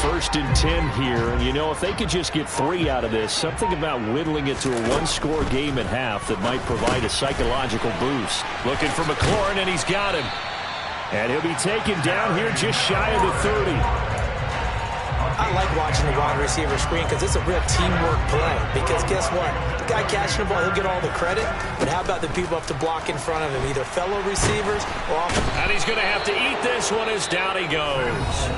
First and 10 here, and you know, if they could just get 3 out of this, something about whittling it to a one-score game at half that might provide a psychological boost. Looking for McLaurin, and he's got him. And he'll be taken down here just shy of the 30. I like watching the wide receiver screen because it's a real teamwork play. Because guess what? The guy catching the ball, he'll get all the credit. But how about the people up to block in front of him, either fellow receivers or off. And he's going to have to eat this one as down he goes.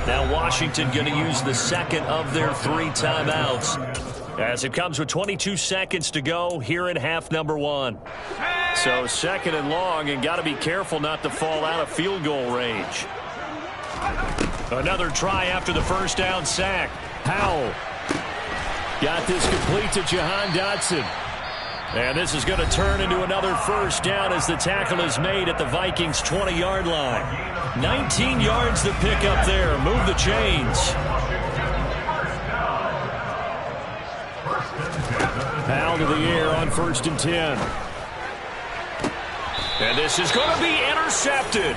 Now Washington going to use the second of their 3 timeouts as it comes with 22 seconds to go here in half number 1. So 2nd and long, and got to be careful not to fall out of field goal range. Another try after the first down sack. Howell got this complete to Jahan Dotson. And this is going to turn into another first down as the tackle is made at the Vikings' 20-yard line. 19 yards to pick up there. Move the chains. Howell to the air on 1st and 10. And this is going to be intercepted.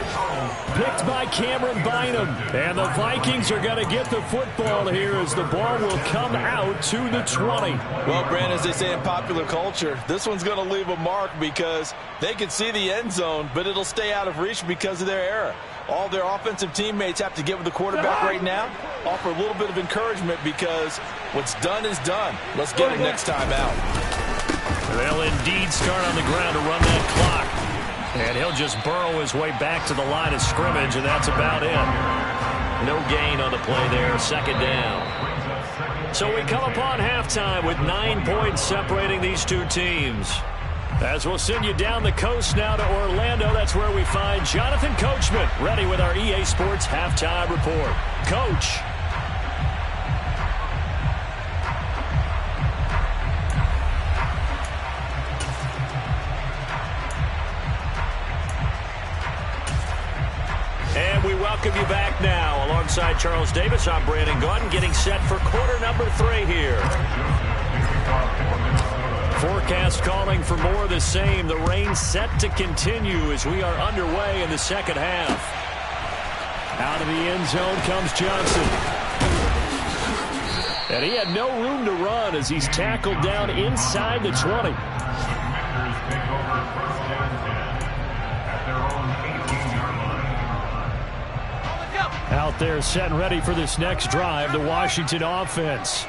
Picked by Cameron Bynum. And the Vikings are going to get the football here as the ball will come out to the 20. Well, Brandon, as they say in popular culture, this one's going to leave a mark because they can see the end zone, but it'll stay out of reach because of their error. All their offensive teammates have to get with the quarterback right now, offer a little bit of encouragement because what's done is done. Let's get it next time out. They'll indeed start on the ground to run that clock. And he'll just burrow his way back to the line of scrimmage, and that's about it. No gain on the play there, 2nd down. So we come upon halftime with 9 points separating these two teams. As we'll send you down the coast now to Orlando, that's where we find Jonathan Coachman, ready with our EA Sports Halftime Report. Coach. alongside Charles Davis, I'm Brandon Gaudin, getting set for quarter number 3 here. Forecast calling for more of the same. The rain set to continue as we are underway in the second half. Out of the end zone comes Johnson. And he had no room to run as he's tackled down inside the 20. Commanders take over first down and 10 at their own 18-yard line. Out there set and ready for this next drive, the Washington offense.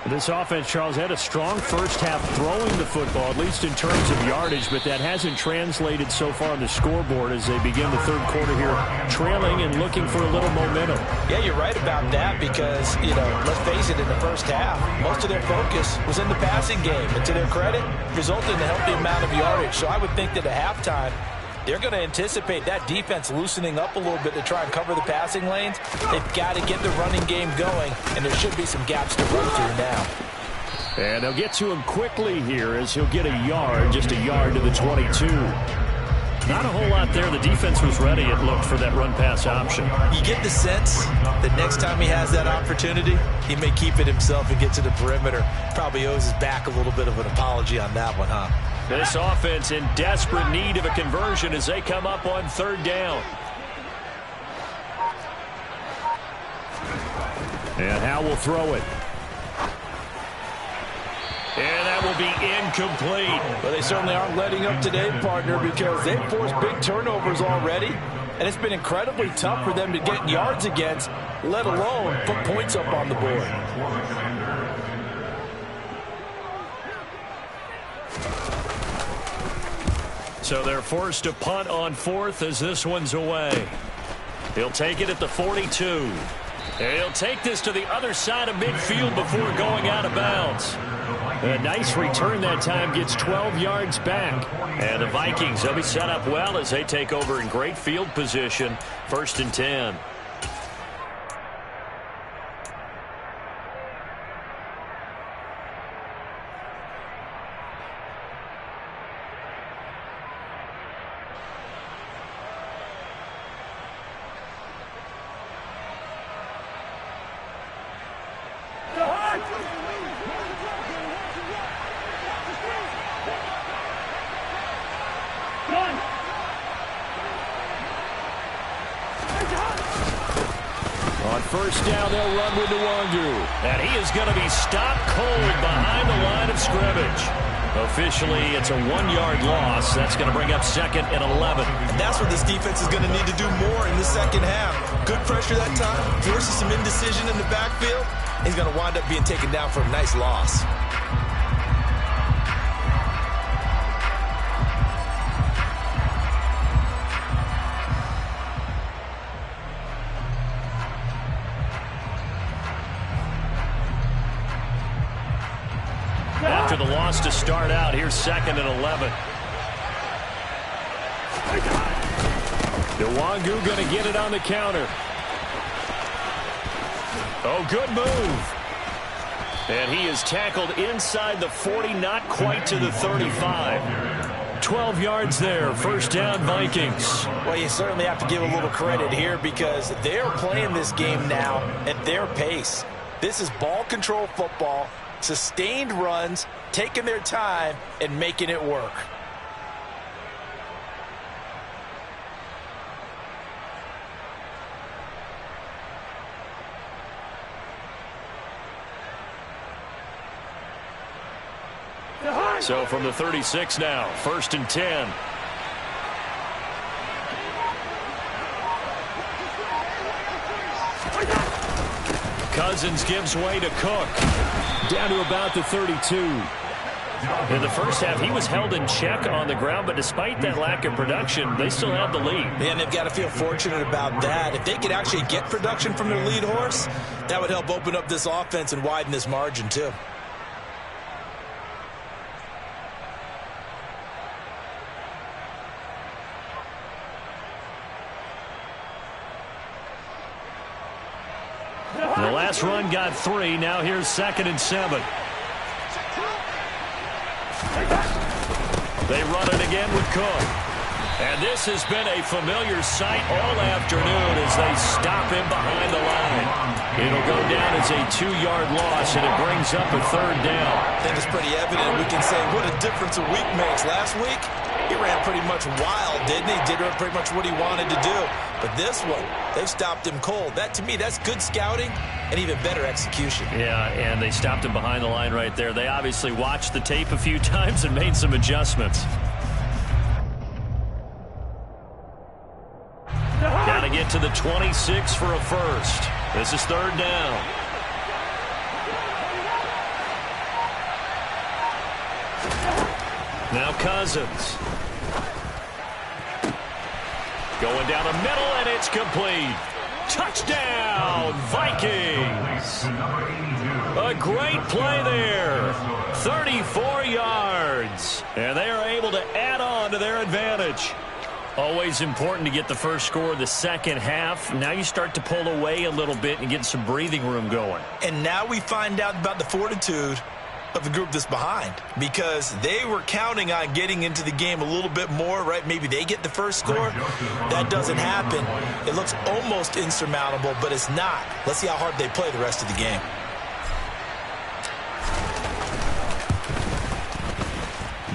This offense, Charles, had a strong first half throwing the football, at least in terms of yardage, but that hasn't translated so far on the scoreboard as they begin the third quarter here, trailing and looking for a little momentum. Yeah, you're right about that because, let's face it, in the first half, most of their focus was in the passing game. And to their credit, resulted in a healthy amount of yardage. So I would think that at halftime, they're going to anticipate that defense loosening up a little bit to try and cover the passing lanes. They've got to get the running game going, and there should be some gaps to run through now. And they'll get to him quickly here as he'll get a yard, just a yard to the 22. Not a whole lot there. The defense was ready, it looked, for that run-pass option. You get the sense that next time he has that opportunity, he may keep it himself and get to the perimeter. Probably owes his back a little bit of an apology on that one, huh? This offense in desperate need of a conversion as they come up on third down. And Howe will throw it. And that will be incomplete. Well, they certainly aren't letting up today, partner, because they've forced big turnovers already, and it's been incredibly tough for them to get yards against, let alone put points up on the board. So they're forced to punt on fourth as this one's away. He'll take it at the 42. And he'll take this to the other side of midfield before going out of bounds. A nice return that time, gets 12 yards back. And the Vikings, they'll be set up well as they take over in great field position. 1st and 10. First down, they'll run with Nwangu. And he is going to be stopped cold behind the line of scrimmage. Officially, it's a 1-yard loss. That's going to bring up 2nd and 11. And that's what this defense is going to need to do more in the second half. Good pressure that time, forces some indecision in the backfield. He's going to wind up being taken down for a nice loss. After the loss to start out, here's 2nd and 11. Nwangu going to get it on the counter. Oh, good move. And he is tackled inside the 40, not quite to the 35. 12 yards there, 1st down Vikings. Well, you certainly have to give a little credit here because they're playing this game now at their pace. This is ball control football. Sustained runs, taking their time, and making it work. So from the 36 now, 1st and 10. Cousins gives way to Cook. Down to about the 32. In the first half, he was held in check on the ground, but despite that lack of production, they still have the lead. And they've got to feel fortunate about that. If they could actually get production from their lead horse, that would help open up this offense and widen this margin, too. The last run got 3. Now here's 2nd and 7. They run it again with Cook. And this has been a familiar sight all afternoon as they stop him behind the line. It'll go down as a 2-yard loss, and it brings up a 3rd down. I think it's pretty evident. We can say what a difference a week makes. Last week, he ran pretty much wild, didn't he? Did pretty much what he wanted to do. But this one, they've stopped him cold. That, to me, that's good scouting and even better execution. Yeah, and they stopped him behind the line right there. They obviously watched the tape a few times and made some adjustments. Got to get to the 26 for a first. This is 3rd down. Now Cousins. Going down the middle, and it's complete. Touchdown, Vikings. A great play there. 34 yards. And they are able to add on to their advantage. Always important to get the first score of the second half. Now you start to pull away a little bit and get some breathing room going. And now we find out about the fortitude of the group that's behind, because they were counting on getting into the game a little bit more, right? Maybe they get the first score. That doesn't happen. It looks almost insurmountable, but it's not. Let's see how hard they play the rest of the game.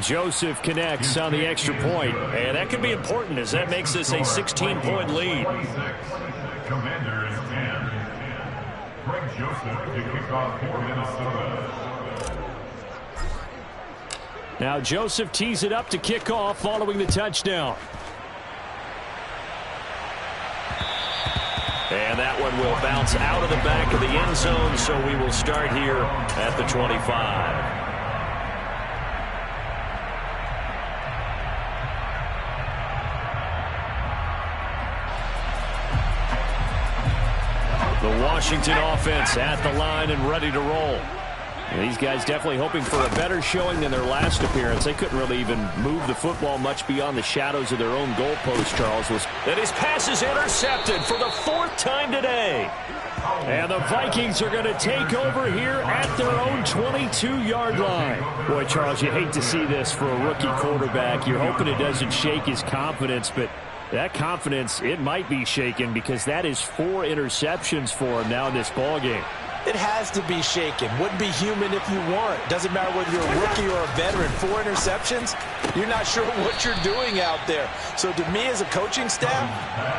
Joseph connects on the extra point, and that could be important as that makes this a 16-point lead. Commanders 10. Greg Joseph to kick off for Minnesota. Now Joseph tees it up to kick off following the touchdown. And that one will bounce out of the back of the end zone, so we will start here at the 25. The Washington offense at the line and ready to roll. These guys definitely hoping for a better showing than their last appearance. They couldn't really even move the football much beyond the shadows of their own goalpost, Charles. And his pass is intercepted for the 4th time today. And the Vikings are going to take over here at their own 22-yard line. Boy, Charles, you hate to see this for a rookie quarterback. You're hoping it doesn't shake his confidence, but that confidence, it might be shaken because that is 4 interceptions for him now in this ballgame. It has to be shaken. Wouldn't be human if you weren't. Doesn't matter whether you're a rookie or a veteran. 4 interceptions, you're not sure what you're doing out there. So to me as a coaching staff,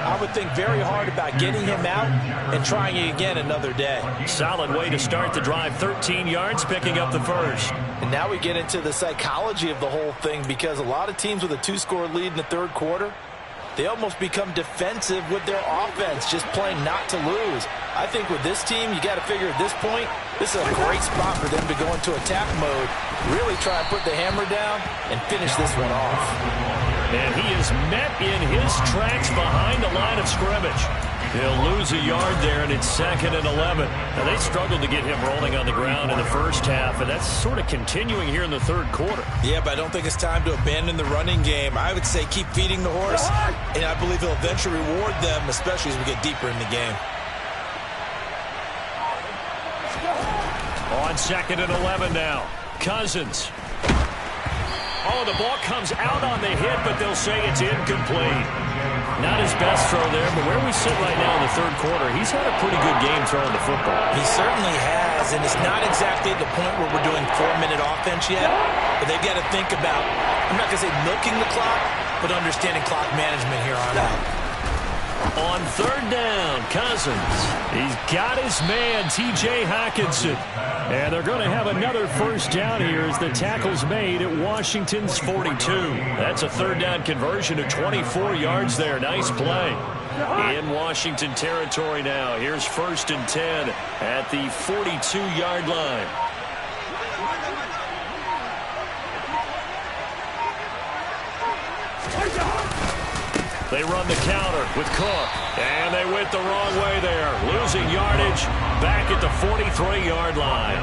I would think very hard about getting him out and trying it again another day. Solid way to start the drive. 13 yards, picking up the first. And now we get into the psychology of the whole thing, because a lot of teams with a 2-score lead in the 3rd quarter, they almost become defensive with their offense, just playing not to lose. I think with this team, you got to figure at this point, this is a great spot for them to go into attack mode, really try and put the hammer down and finish this one off. And he is met in his tracks behind the line of scrimmage. He'll lose a yard there, and it's 2nd and 11. Now, they struggled to get him rolling on the ground in the first half, and that's sort of continuing here in the 3rd quarter. Yeah, but I don't think it's time to abandon the running game. I would say keep feeding the horse, and I believe he'll eventually reward them, especially as we get deeper in the game. On 2nd and 11 now. Cousins. Oh, the ball comes out on the hit, but they'll say it's incomplete. Not his best throw there, but where we sit right now in the 3rd quarter, he's had a pretty good game throwing the football. He certainly has, and it's not exactly at the point where we're doing 4-minute offense yet, but they've got to think about, I'm not going to say milking the clock, but understanding clock management here on out. On 3rd down, Cousins. He's got his man, T.J. Hockenson. And they're going to have another first down here as the tackle's made at Washington's 42. That's a 3rd down conversion of 24 yards there. Nice play. In Washington territory now. Here's 1st and 10 at the 42-yard line. They run the counter with Cook, and they went the wrong way there. Losing yardage back at the 43-yard line.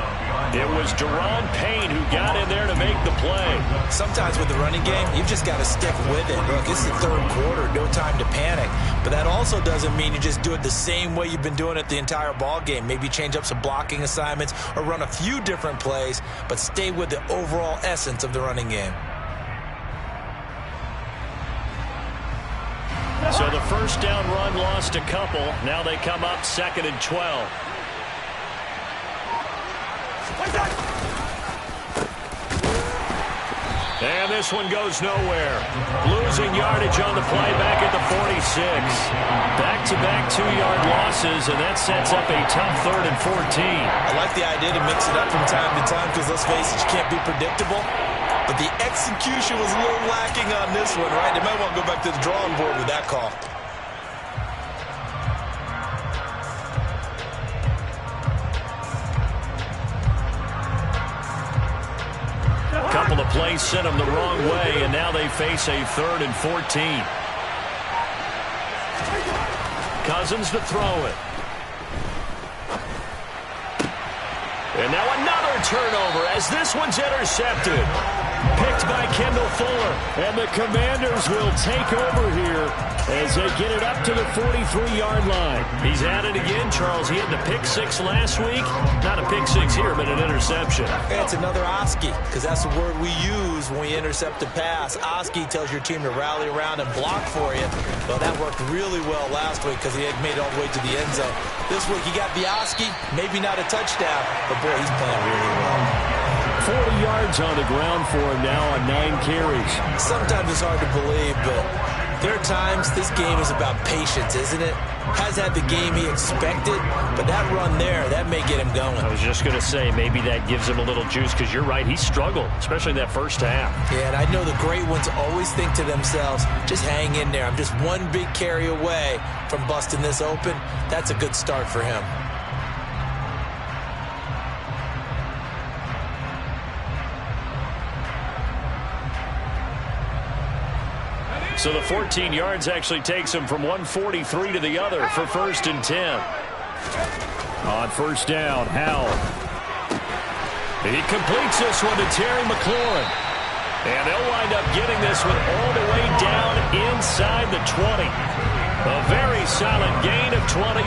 It was Deron Payne who got in there to make the play. Sometimes with the running game, you've just got to stick with it. Look, it's the 3rd quarter, no time to panic. But that also doesn't mean you just do it the same way you've been doing it the entire ball game. Maybe change up some blocking assignments or run a few different plays, but stay with the overall essence of the running game. So the first down run lost a couple. Now they come up 2nd and 12. And this one goes nowhere. Losing yardage on the play back at the 46. Back-to-back 2-yard losses, and that sets up a tough 3rd and 14. I like the idea to mix it up from time to time because, let's face it, you can't be predictable. But the execution was a little lacking on this one, right? They might want to go back to the drawing board with that call. Couple of plays sent them the wrong way, and now they face a 3rd and 14. Cousins to throw it. And now another turnover as this one's intercepted. Picked by Kendall Fuller. And the Commanders will take over here as they get it up to the 43-yard line. He's at it again, Charles. He had the pick 6 last week. Not a pick 6 here, but an interception. It's another Oski, because that's the word we use when we intercept a pass. Oski tells your team to rally around and block for you. Well, that worked really well last week because he had made it all the way to the end zone. This week he got the Oski, maybe not a touchdown, but boy, he's playing really well. 40 yards on the ground for him now on 9 carries. Sometimes it's hard to believe, but there are times this game is about patience, isn't it? Has had the game he expected, but that run there, that may get him going. I was just going to say, maybe that gives him a little juice, because you're right, he struggled, especially in that first half. Yeah, and I know the great ones always think to themselves, just hang in there. I'm just one big carry away from busting this open. That's a good start for him. So the 14 yards actually takes him from 143 to the other for 1st and 10. On 1st down, Howell. He completes this one to Terry McLaurin. And they'll wind up getting this one all the way down inside the 20. A very solid gain of 27.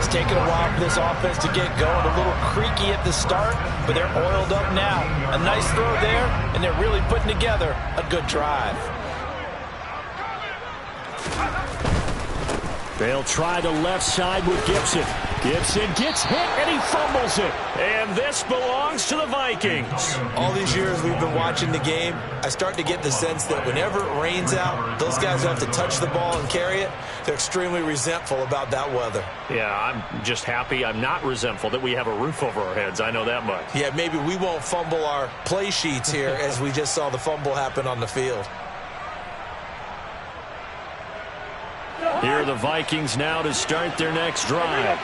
It's taken a while for this offense to get going. A little creaky at the start, but they're oiled up now. A nice throw there, and they're really putting together a good drive. They'll try the left side with Gibson. Gibson gets hit, and he fumbles it. And this belongs to the Vikings. All these years we've been watching the game, I start to get the sense that whenever it rains out, those guys who have to touch the ball and carry it, they're extremely resentful about that weather. Yeah, I'm just happy I'm not resentful that we have a roof over our heads. I know that much. Yeah, maybe we won't fumble our play sheets here as we just saw the fumble happen on the field. Here are the Vikings now to start their next drive.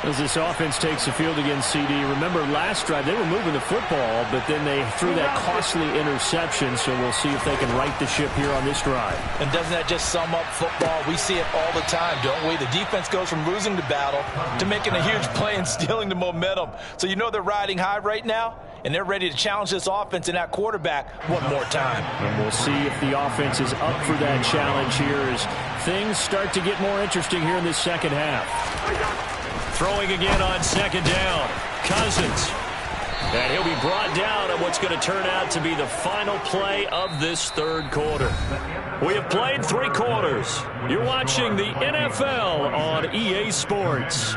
As this offense takes the field against CD, remember last drive they were moving the football, but then they threw that costly interception, so we'll see if they can right the ship here on this drive. And doesn't that just sum up football? We see it all the time, don't we? The defense goes from losing the battle to making a huge play and stealing the momentum. So you know they're riding high right now, and they're ready to challenge this offense and that quarterback one more time. And we'll see if the offense is up for that challenge here as things start to get more interesting here in this second half. Throwing again on 2nd down. Cousins. And he'll be brought down on what's going to turn out to be the final play of this 3rd quarter. We have played 3 quarters. You're watching the NFL on EA Sports.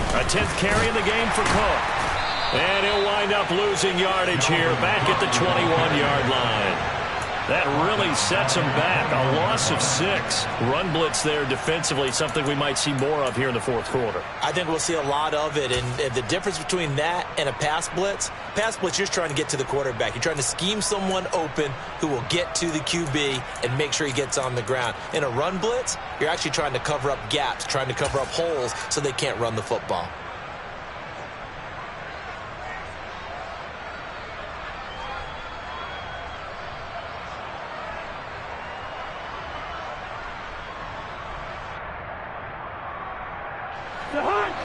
A 10th carry in the game for Cook. And he'll wind up losing yardage here back at the 21-yard line. That really sets him back. A loss of 6. Run blitz there defensively, something we might see more of here in the 4th quarter. I think we'll see a lot of it, and the difference between that and a pass blitz, you're just trying to get to the quarterback. You're trying to scheme someone open who will get to the QB and make sure he gets on the ground. In a run blitz, you're actually trying to cover up gaps, trying to cover up holes so they can't run the football.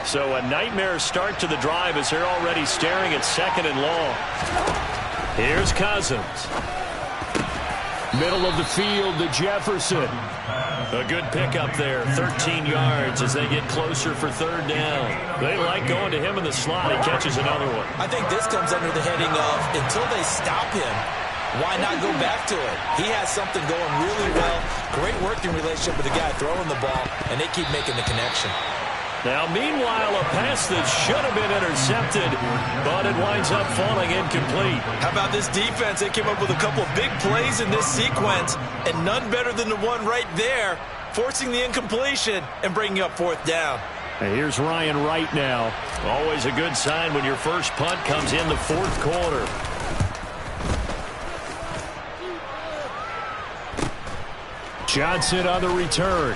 So a nightmare start to the drive as they're already staring at 2nd and long. Here's Cousins. Middle of the field to Jefferson. A good pickup there, 13 yards as they get closer for 3rd down. They like going to him in the slot. He catches another one. I think this comes under the heading of until they stop him, why not go back to it? He has something going really well. Great working relationship with the guy throwing the ball, and they keep making the connection. Now, meanwhile, a pass that should have been intercepted, but it winds up falling incomplete. How about this defense? They came up with a couple of big plays in this sequence, and none better than the one right there, forcing the incompletion and bringing up 4th down. And here's Ryan Wright now. Always a good sign when your first punt comes in the 4th quarter. Johnson on the return.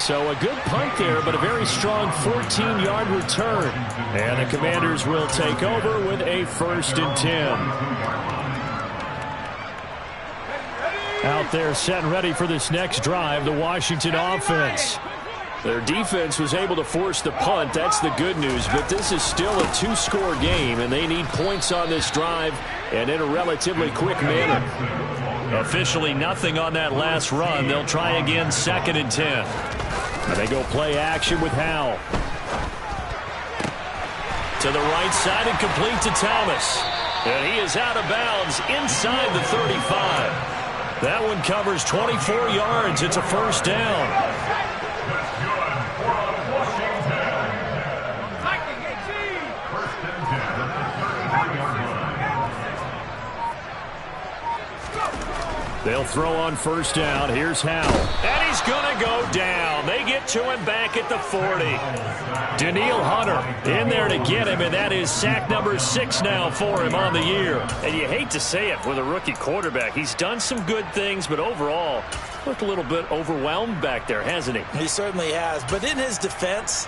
So a good punt there, but a very strong 14-yard return. And the Commanders will take over with a 1st and 10. Out there set and ready for this next drive, the Washington offense. Their defense was able to force the punt. That's the good news, but this is still a 2-score game, and they need points on this drive and in a relatively quick manner. Officially nothing on that last run. They'll try again 2nd and 10. And they go play action with Howell. To the right side and complete to Thomas. And he is out of bounds inside the 35. That one covers 24 yards. It's a 1st down. They'll throw on 1st down. Here's Howell. And he's going to go down. They get to him back at the 40. Danielle Hunter in there to get him, and that is sack number 6 now for him on the year. And you hate to say it with a rookie quarterback. He's done some good things, but overall, looked a little bit overwhelmed back there, hasn't he? He certainly has. But in his defense,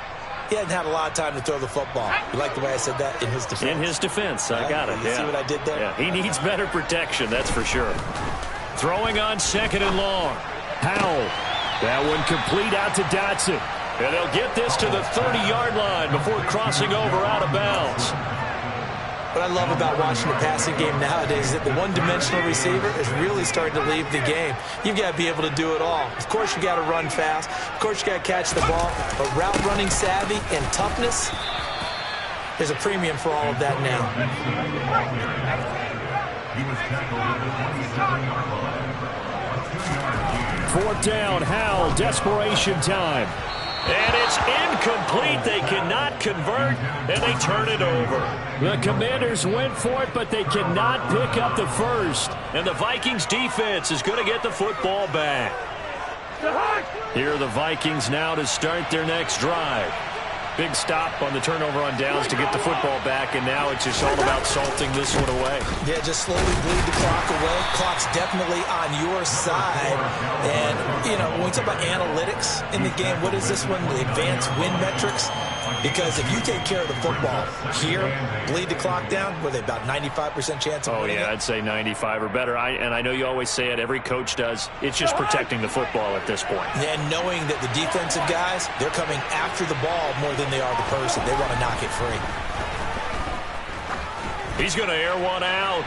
he hadn't had a lot of time to throw the football. You like the way I said that? In his defense. In his defense. I got it. You see what I did there? Yeah, he needs better protection, that's for sure. Throwing on 2nd and long. Howell. That one complete out to Dotson. And they'll get this to the 30-yard line before crossing over out of bounds. What I love about watching the passing game nowadays is that the one-dimensional receiver is really starting to leave the game. You've got to be able to do it all. Of course, you got to run fast. Of course, you got to catch the ball. But route running savvy and toughness, there's a premium for all of that now. He was tackled at the 27-yard line. 4th down, Howell, desperation time. And it's incomplete. They cannot convert, and they turn it over. The Commanders went for it, but they cannot pick up the 1st. And the Vikings defense is going to get the football back. Here are the Vikings now to start their next drive. Big stop on the turnover on downs to get the football back, and now it's just all about salting this one away. Yeah, just slowly bleed the clock away. Clock's definitely on your side. And, you know, when we talk about analytics in the game, what is this one? The advanced win metrics? Because if you take care of the football here, bleed the clock down, were they about 95% chance of winning it? I'd say 95 or better. And I know you always say it, every coach does. It's just protecting the football at this point. And knowing that the defensive guys, they're coming after the ball more than they are the person. They want to knock it free. He's going to air one out.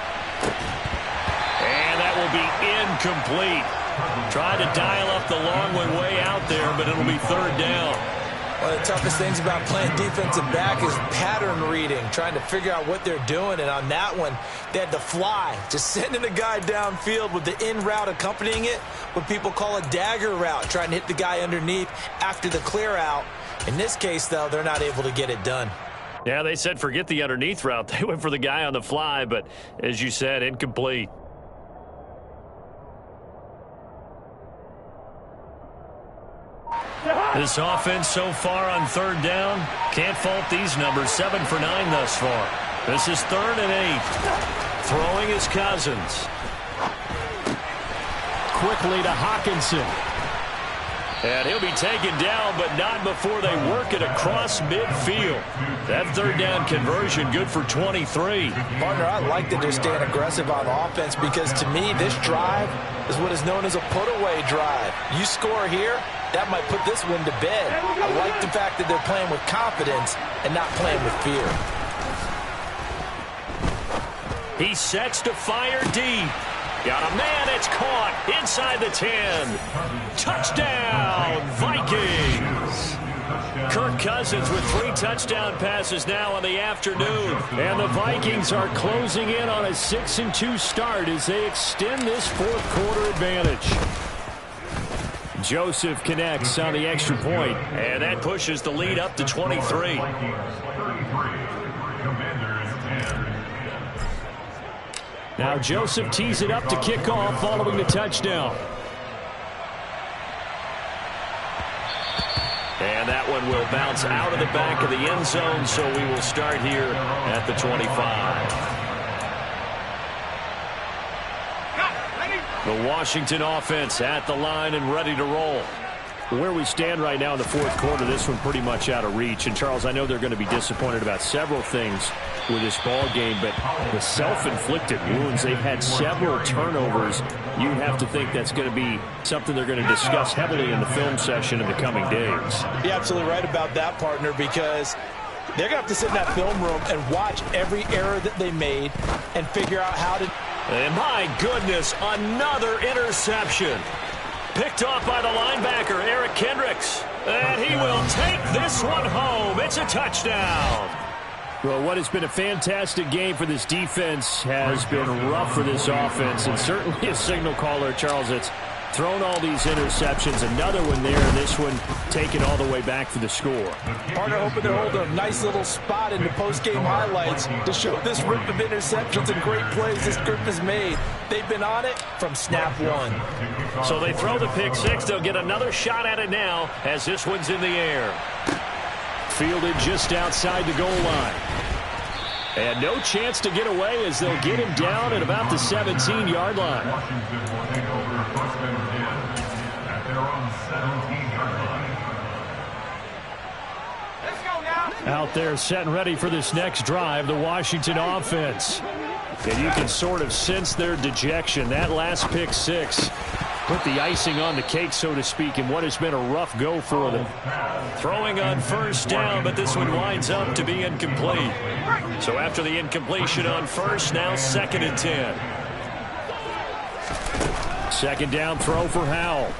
And that will be incomplete. Try to dial up the long way out there, but it'll be 3rd down. One of the toughest things about playing defensive back is pattern reading, trying to figure out what they're doing. And on that one, they had to fly, just sending the guy downfield with the in route accompanying it, what people call a dagger route, trying to hit the guy underneath after the clear out. In this case, though, they're not able to get it done. Yeah, they said forget the underneath route. They went for the guy on the fly, but as you said, incomplete. This offense so far on 3rd down, can't fault these numbers. 7 for 9 thus far. This is 3rd and 8. Throwing is Cousins. Quickly to Hawkinson. And he'll be taken down, but not before they work it across midfield. That third down conversion good for 23. Partner, I like that they're staying aggressive on offense because to me, this drive is what is known as a put-away drive. You score here, that might put this one to bed. I like the fact that they're playing with confidence and not playing with fear. He sets to fire deep. Got a man, it's caught inside the 10. Touchdown, Vikings. Kirk Cousins with 3 touchdown passes now on the afternoon. And the Vikings are closing in on a 6-2 start as they extend this fourth quarter advantage. Joseph connects on the extra point, and that pushes the lead up to 23. Now Joseph tees it up to kick off following the touchdown. And that one will bounce out of the back of the end zone, so we will start here at the 25. The Washington offense at the line and ready to roll. Where we stand right now in the fourth quarter, this one pretty much out of reach. And, Charles, I know they're going to be disappointed about several things with this ball game, but the self-inflicted wounds, they've had several turnovers. You have to think that's going to be something they're going to discuss heavily in the film session in the coming days. You're absolutely right about that, partner, because they're going to have to sit in that film room and watch every error that they made and figure out how to... And my goodness, another interception. Picked off by the linebacker, Eric Kendricks. And he will take this one home. It's a touchdown. Well, what has been a fantastic game for this defense has been rough for this offense. And certainly a signal caller, Charles, that's thrown all these interceptions. Another one there, and this one taken all the way back for the score. Partner hoping to hold a nice little spot in the post-game highlights to show this rip of interceptions and great plays this group has made. They've been on it from snap one. So they throw the pick six. They'll get another shot at it now as this one's in the air. Fielded just outside the goal line. And no chance to get away as they'll get him down at about the 17-yard line. Out there set and ready for this next drive, the Washington offense. And you can sort of sense their dejection. That last pick six put the icing on the cake, so to speak, in what has been a rough go for them. Throwing on first down, but this one winds up to be incomplete. So after the incompletion on first, now 2nd and 10. Second down throw for Howell.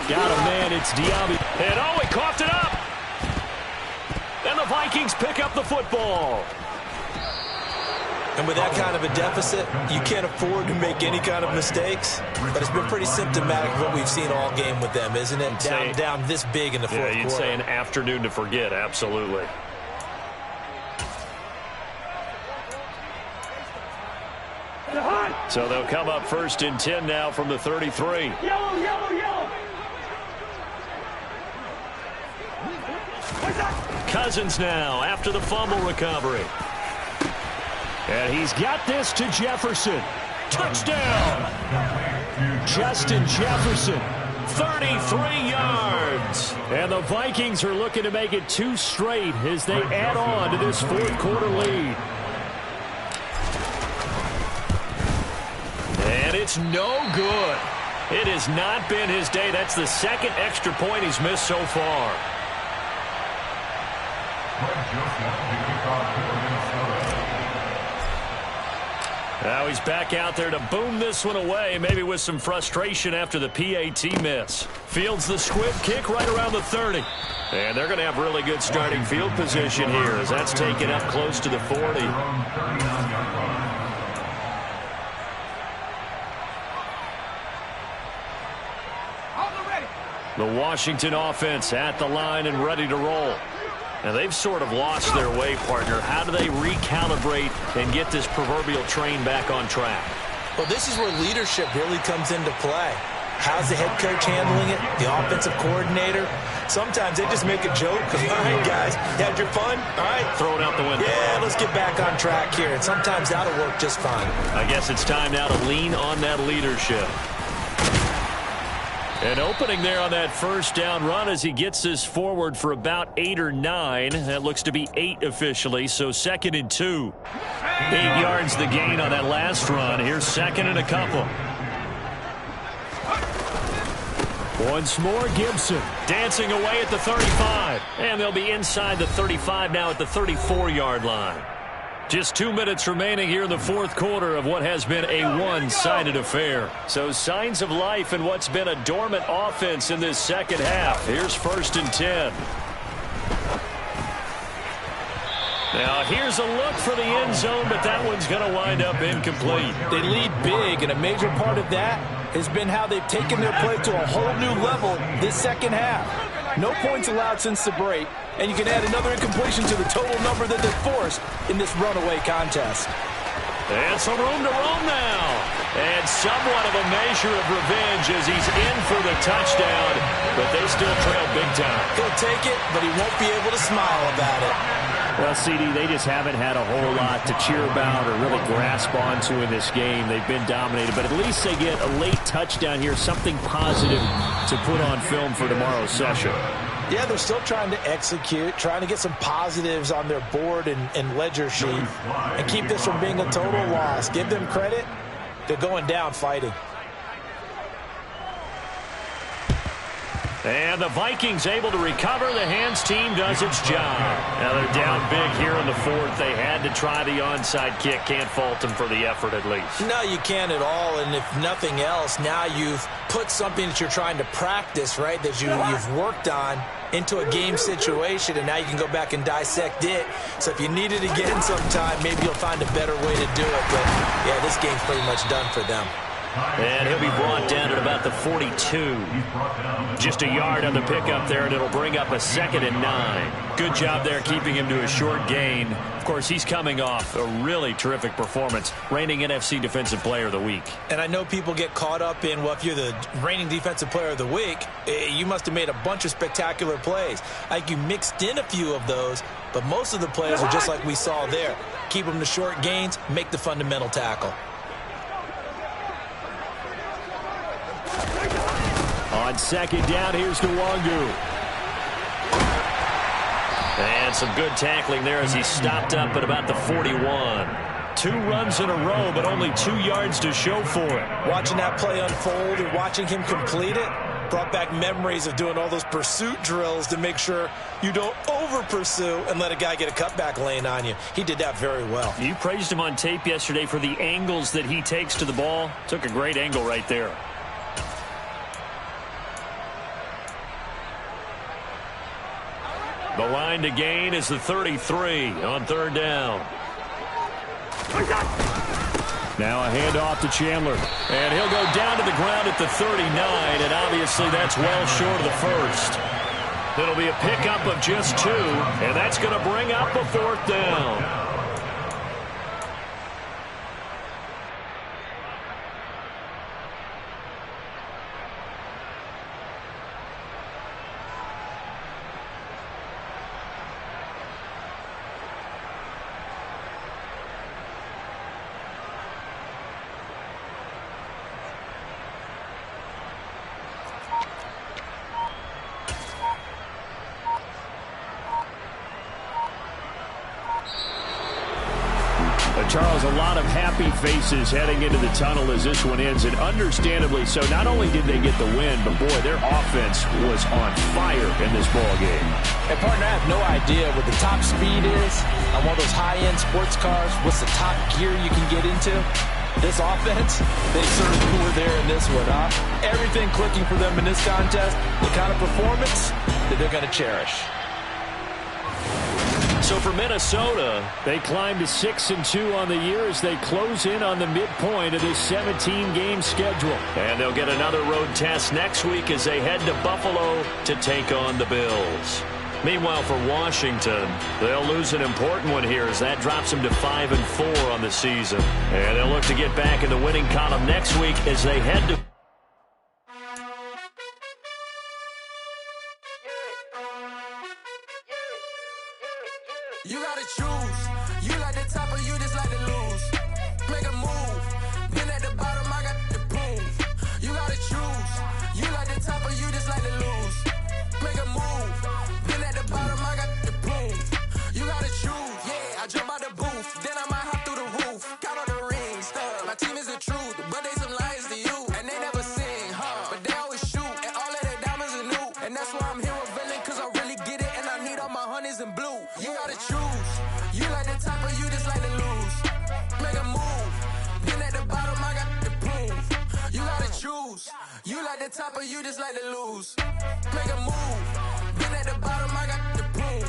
Got a man, it's Diaby. And oh, he coughed it up. And the Vikings pick up the football. And with that kind of a deficit, you can't afford to make any kind of mistakes. But it's been pretty symptomatic of what we've seen all game with them, isn't it? Down this big in the fourth quarter. Yeah, you'd say an afternoon to forget, absolutely. So they'll come up 1st and 10 now from the 33. Cousins now after the fumble recovery. And he's got this to Jefferson. Touchdown! Justin Jefferson, 33 yards. And the Vikings are looking to make it 2 straight as they add on to this fourth quarter lead. And it's no good. It has not been his day. That's the 2nd extra point he's missed so far. Now he's back out there to boom this one away, maybe with some frustration after the PAT miss. Fields the squib kick right around the 30. And they're going to have really good starting field position here as that's taken up close to the 40. The Washington offense at the line and ready to roll. Now, they've sort of lost their way, partner. How do they recalibrate and get this proverbial train back on track? Well, this is where leadership really comes into play. How's the head coach handling it? The offensive coordinator? Sometimes they just make a joke. All right, guys, you had your fun? All right. Throw it out the window. Yeah, let's get back on track here. And sometimes that'll work just fine. I guess it's time now to lean on that leadership. An opening there on that first down run as he gets this forward for about 8 or 9. That looks to be 8 officially, so 2nd and 2. 8 yards the gain on that last run. Here's 2nd and a couple. Once more, Gibson dancing away at the 35. And they'll be inside the 35 now at the 34-yard line. Just 2 minutes remaining here in the fourth quarter of what has been a one-sided affair. So signs of life in what's been a dormant offense in this second half. Here's 1st and 10. Now here's a look for the end zone, but that one's going to wind up incomplete. They lead big, and a major part of that has been how they've taken their play to a whole new level this second half. No points allowed since the break, and you can add another incompletion to the total number that they've forced in this runaway contest. And some room to roam now. And somewhat of a measure of revenge as he's in for the touchdown, but they still trail big time. He'll take it, but he won't be able to smile about it. Well, CD, they just haven't had a whole lot to cheer about or really grasp onto in this game. They've been dominated, but at least they get a late touchdown here, something positive to put on film for tomorrow's session. Yeah, they're still trying to execute, trying to get some positives on their board and ledger sheet and keep this from being a total loss. Give them credit. They're going down fighting. And the Vikings able to recover. The hands team does its job. Now they're down big here in the fourth. They had to try the onside kick. Can't fault them for the effort at least. No, you can't at all. And if nothing else, now you've put something that you're trying to practice, right, that you've worked on into a game situation, and now you can go back and dissect it. So if you need it again sometime, maybe you'll find a better way to do it. But, yeah, this game's pretty much done for them. And he'll be brought down at about the 42. Just a yard on the pickup there, and it'll bring up a 2nd and 9. Good job there keeping him to a short gain. Of course, he's coming off a really terrific performance, reigning NFC Defensive Player of the Week. And I know people get caught up in, well, if you're the reigning Defensive Player of the Week, you must have made a bunch of spectacular plays. Like you mixed in a few of those, but most of the plays are just like we saw there. Keep them to short gains, make the fundamental tackle. On 2nd down, here's Nwangu. And some good tackling there as he stopped up at about the 41. 2 runs in a row, but only 2 yards to show for it. Watching that play unfold and watching him complete it brought back memories of doing all those pursuit drills to make sure you don't over-pursue and let a guy get a cutback lane on you. He did that very well. You praised him on tape yesterday for the angles that he takes to the ball. Took a great angle right there. The line to gain is the 33 on 3rd down. Now a handoff to Chandler. And he'll go down to the ground at the 39, and obviously that's well short of the first. It'll be a pickup of just 2, and that's going to bring up a 4th down. Charles, a lot of happy faces heading into the tunnel as this one ends, and understandably so. Not only did they get the win, but, boy, their offense was on fire in this ball game. Hey, partner, I have no idea what the top speed is on one of those high-end sports cars. What's the top gear you can get into? This offense, they certainly were there in this one, huh? Everything clicking for them in this contest, the kind of performance that they're going to cherish. So for Minnesota, they climb to 6-2 on the year as they close in on the midpoint of this 17-game schedule. And they'll get another road test next week as they head to Buffalo to take on the Bills. Meanwhile, for Washington, they'll lose an important one here as that drops them to 5-4 on the season. And they'll look to get back in the winning column next week as they head to You gotta choose. You like the top or you just like to lose. Make a move. Been at the bottom, I got the proof. You gotta choose. You like the top top of you just like to lose. Make a move. Been at the bottom, I got the proof.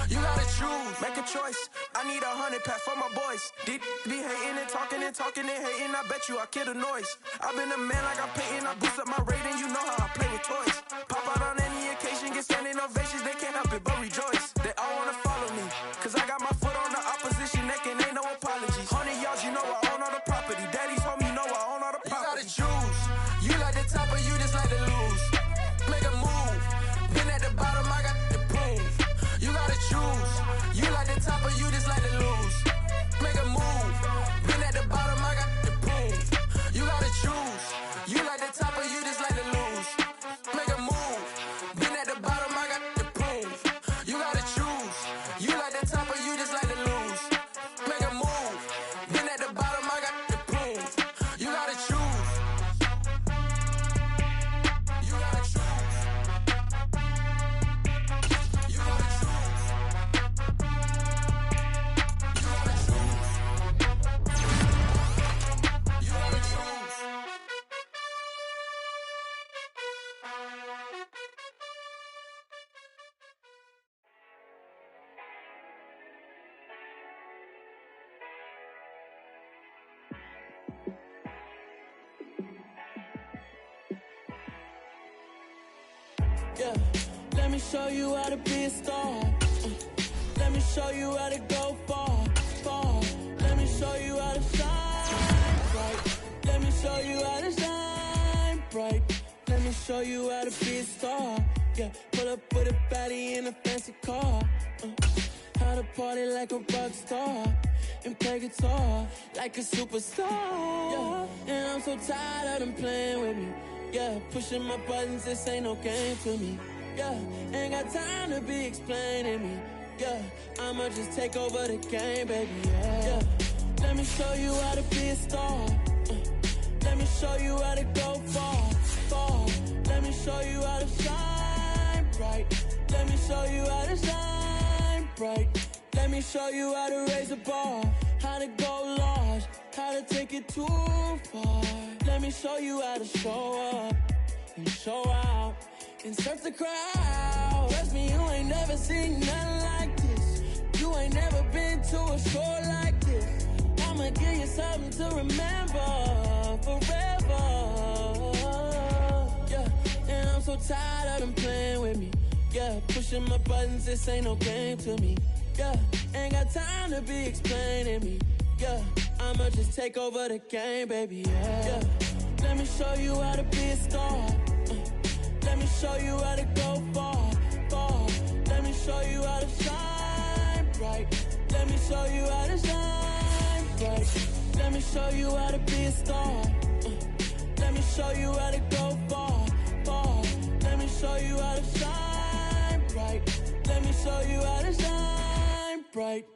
You gotta choose, make a choice. I need 100 pack for my boys. Deep be hating and talking and hating. I bet you I kill the noise. I've been a man like I'm painting. I boost up my rating. You know how I play with toys. Pop out on any occasion, get standing ovations. They can't help it but rejoice. They all wanna follow me, cause I got my foot on the opposition neck and ain't no apologies. 100 yards, you know I own all the property. Daddy's home, you know I own all the property. You gotta choose. You like the top or you just like to lose. Make a move. Been at the bottom, I got the proof. You gotta choose. You like the top or you just like to lose. Make a move. Been at the bottom, I got the proof. You gotta choose. You like the top or you just like to lose. Make a move. Been at the bottom, I got the proof. You gotta choose. You like the top or you just like to lose. Make a move. Been at the bottom, I got the proof. You gotta choose. You gotta choose. You gotta choose. You gotta choose. You gotta choose. Yeah, let me show you how to be a star. Let me show you how to go far, far. Let me show you how to shine bright. Let me show you how to shine bright. Let me show you how to be a star. Yeah, pull up with a baddie in a fancy car. How to party like a rock star and play guitar like a superstar. Yeah, and I'm so tired of them playing with me. Yeah, pushing my buttons, this ain't no game to me. Yeah, ain't got time to be explaining me. Yeah, I'ma just take over the game, baby. Yeah, let me show you how to be a star. Let me show you how to go far, far. Let me show you how to shine bright. Let me show you how to shine bright. Let me show you how to raise the bar, how to go large, how to take it too far. Let me show you how to show up and show out and surf the crowd. Trust me, you ain't never seen nothing like this. You ain't never been to a show like this. I'ma give you something to remember forever. Yeah, and I'm so tired of them playing with me. Yeah, pushing my buttons, this ain't no game to me. Yeah, ain't got time to be explaining me. Yeah, I'ma just take over the game, baby. Yeah, let me show you how to be a star. Let me show you how to go far, far. Let me show you how to shine bright. Let me show you how to shine bright. Let me show you how to be a star. Let me show you how to go far, far. Let me show you how to shine bright. Let me show you how to shine bright.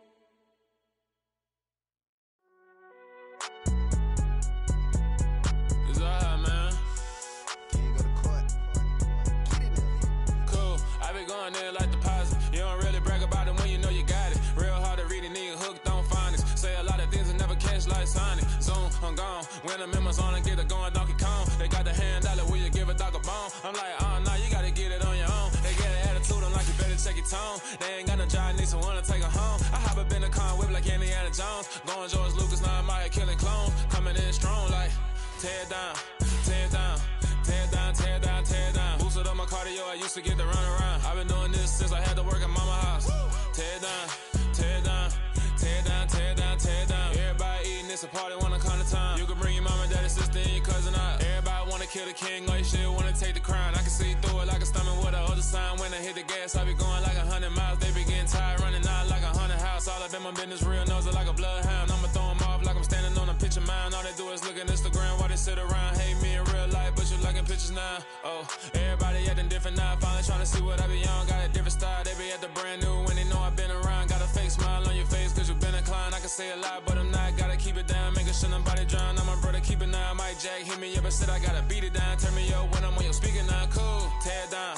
Going there like deposit. You don't really brag about it when you know you got it. Real hard to read a nigga hooked on phonics. Say a lot of things and never catch like Sonic. Zoom, I'm gone. When the memos on and get it going Donkey Kong. They got the hand dollar, will you give a dog a bone? I'm like, oh no, you gotta get it on your own. They get an attitude, I'm like, you better check your tone. They ain't got no job, need someone to take her home. I hop up in the car, whip like Indiana Jones. Going George Lucas, now I'm out here killing clones. Coming in strong like, tear down, tear down. Tear down, tear down, tear down. Boosted up my cardio, I used to get to run around. I've been doing this since I had to work at mama house. Tear down, tear down, tear down, tear down, tear down. Everybody eating, it's a party, wanna come to time. You can bring your mama, daddy, sister, and your cousin out. Everybody wanna kill the king, or you shit wanna take the crown. I can see through it like a stomach with a other sign. When I hit the gas, I be going like 100 miles. They be getting tired, running out like 100 house. All up in my business, real nose like a bloodhound. I'ma throw them off like I'm standing on a picture mound. All they do is look at Instagram while they sit around. Hate me in real life, but you liking pictures now. Oh, everybody acting different now. Finally trying to see what I be on. Got a different style, they be at the brand new when they know I've been around. Got a fake smile on your face cause you been inclined. I can say a lot, but I'm not. Gotta keep it down, making sure nobody drown. I'm my brother, keep it now. Mike Jack hit me up and said I gotta beat it down. Turn me up when I'm on your speaker now. Cool, tear down.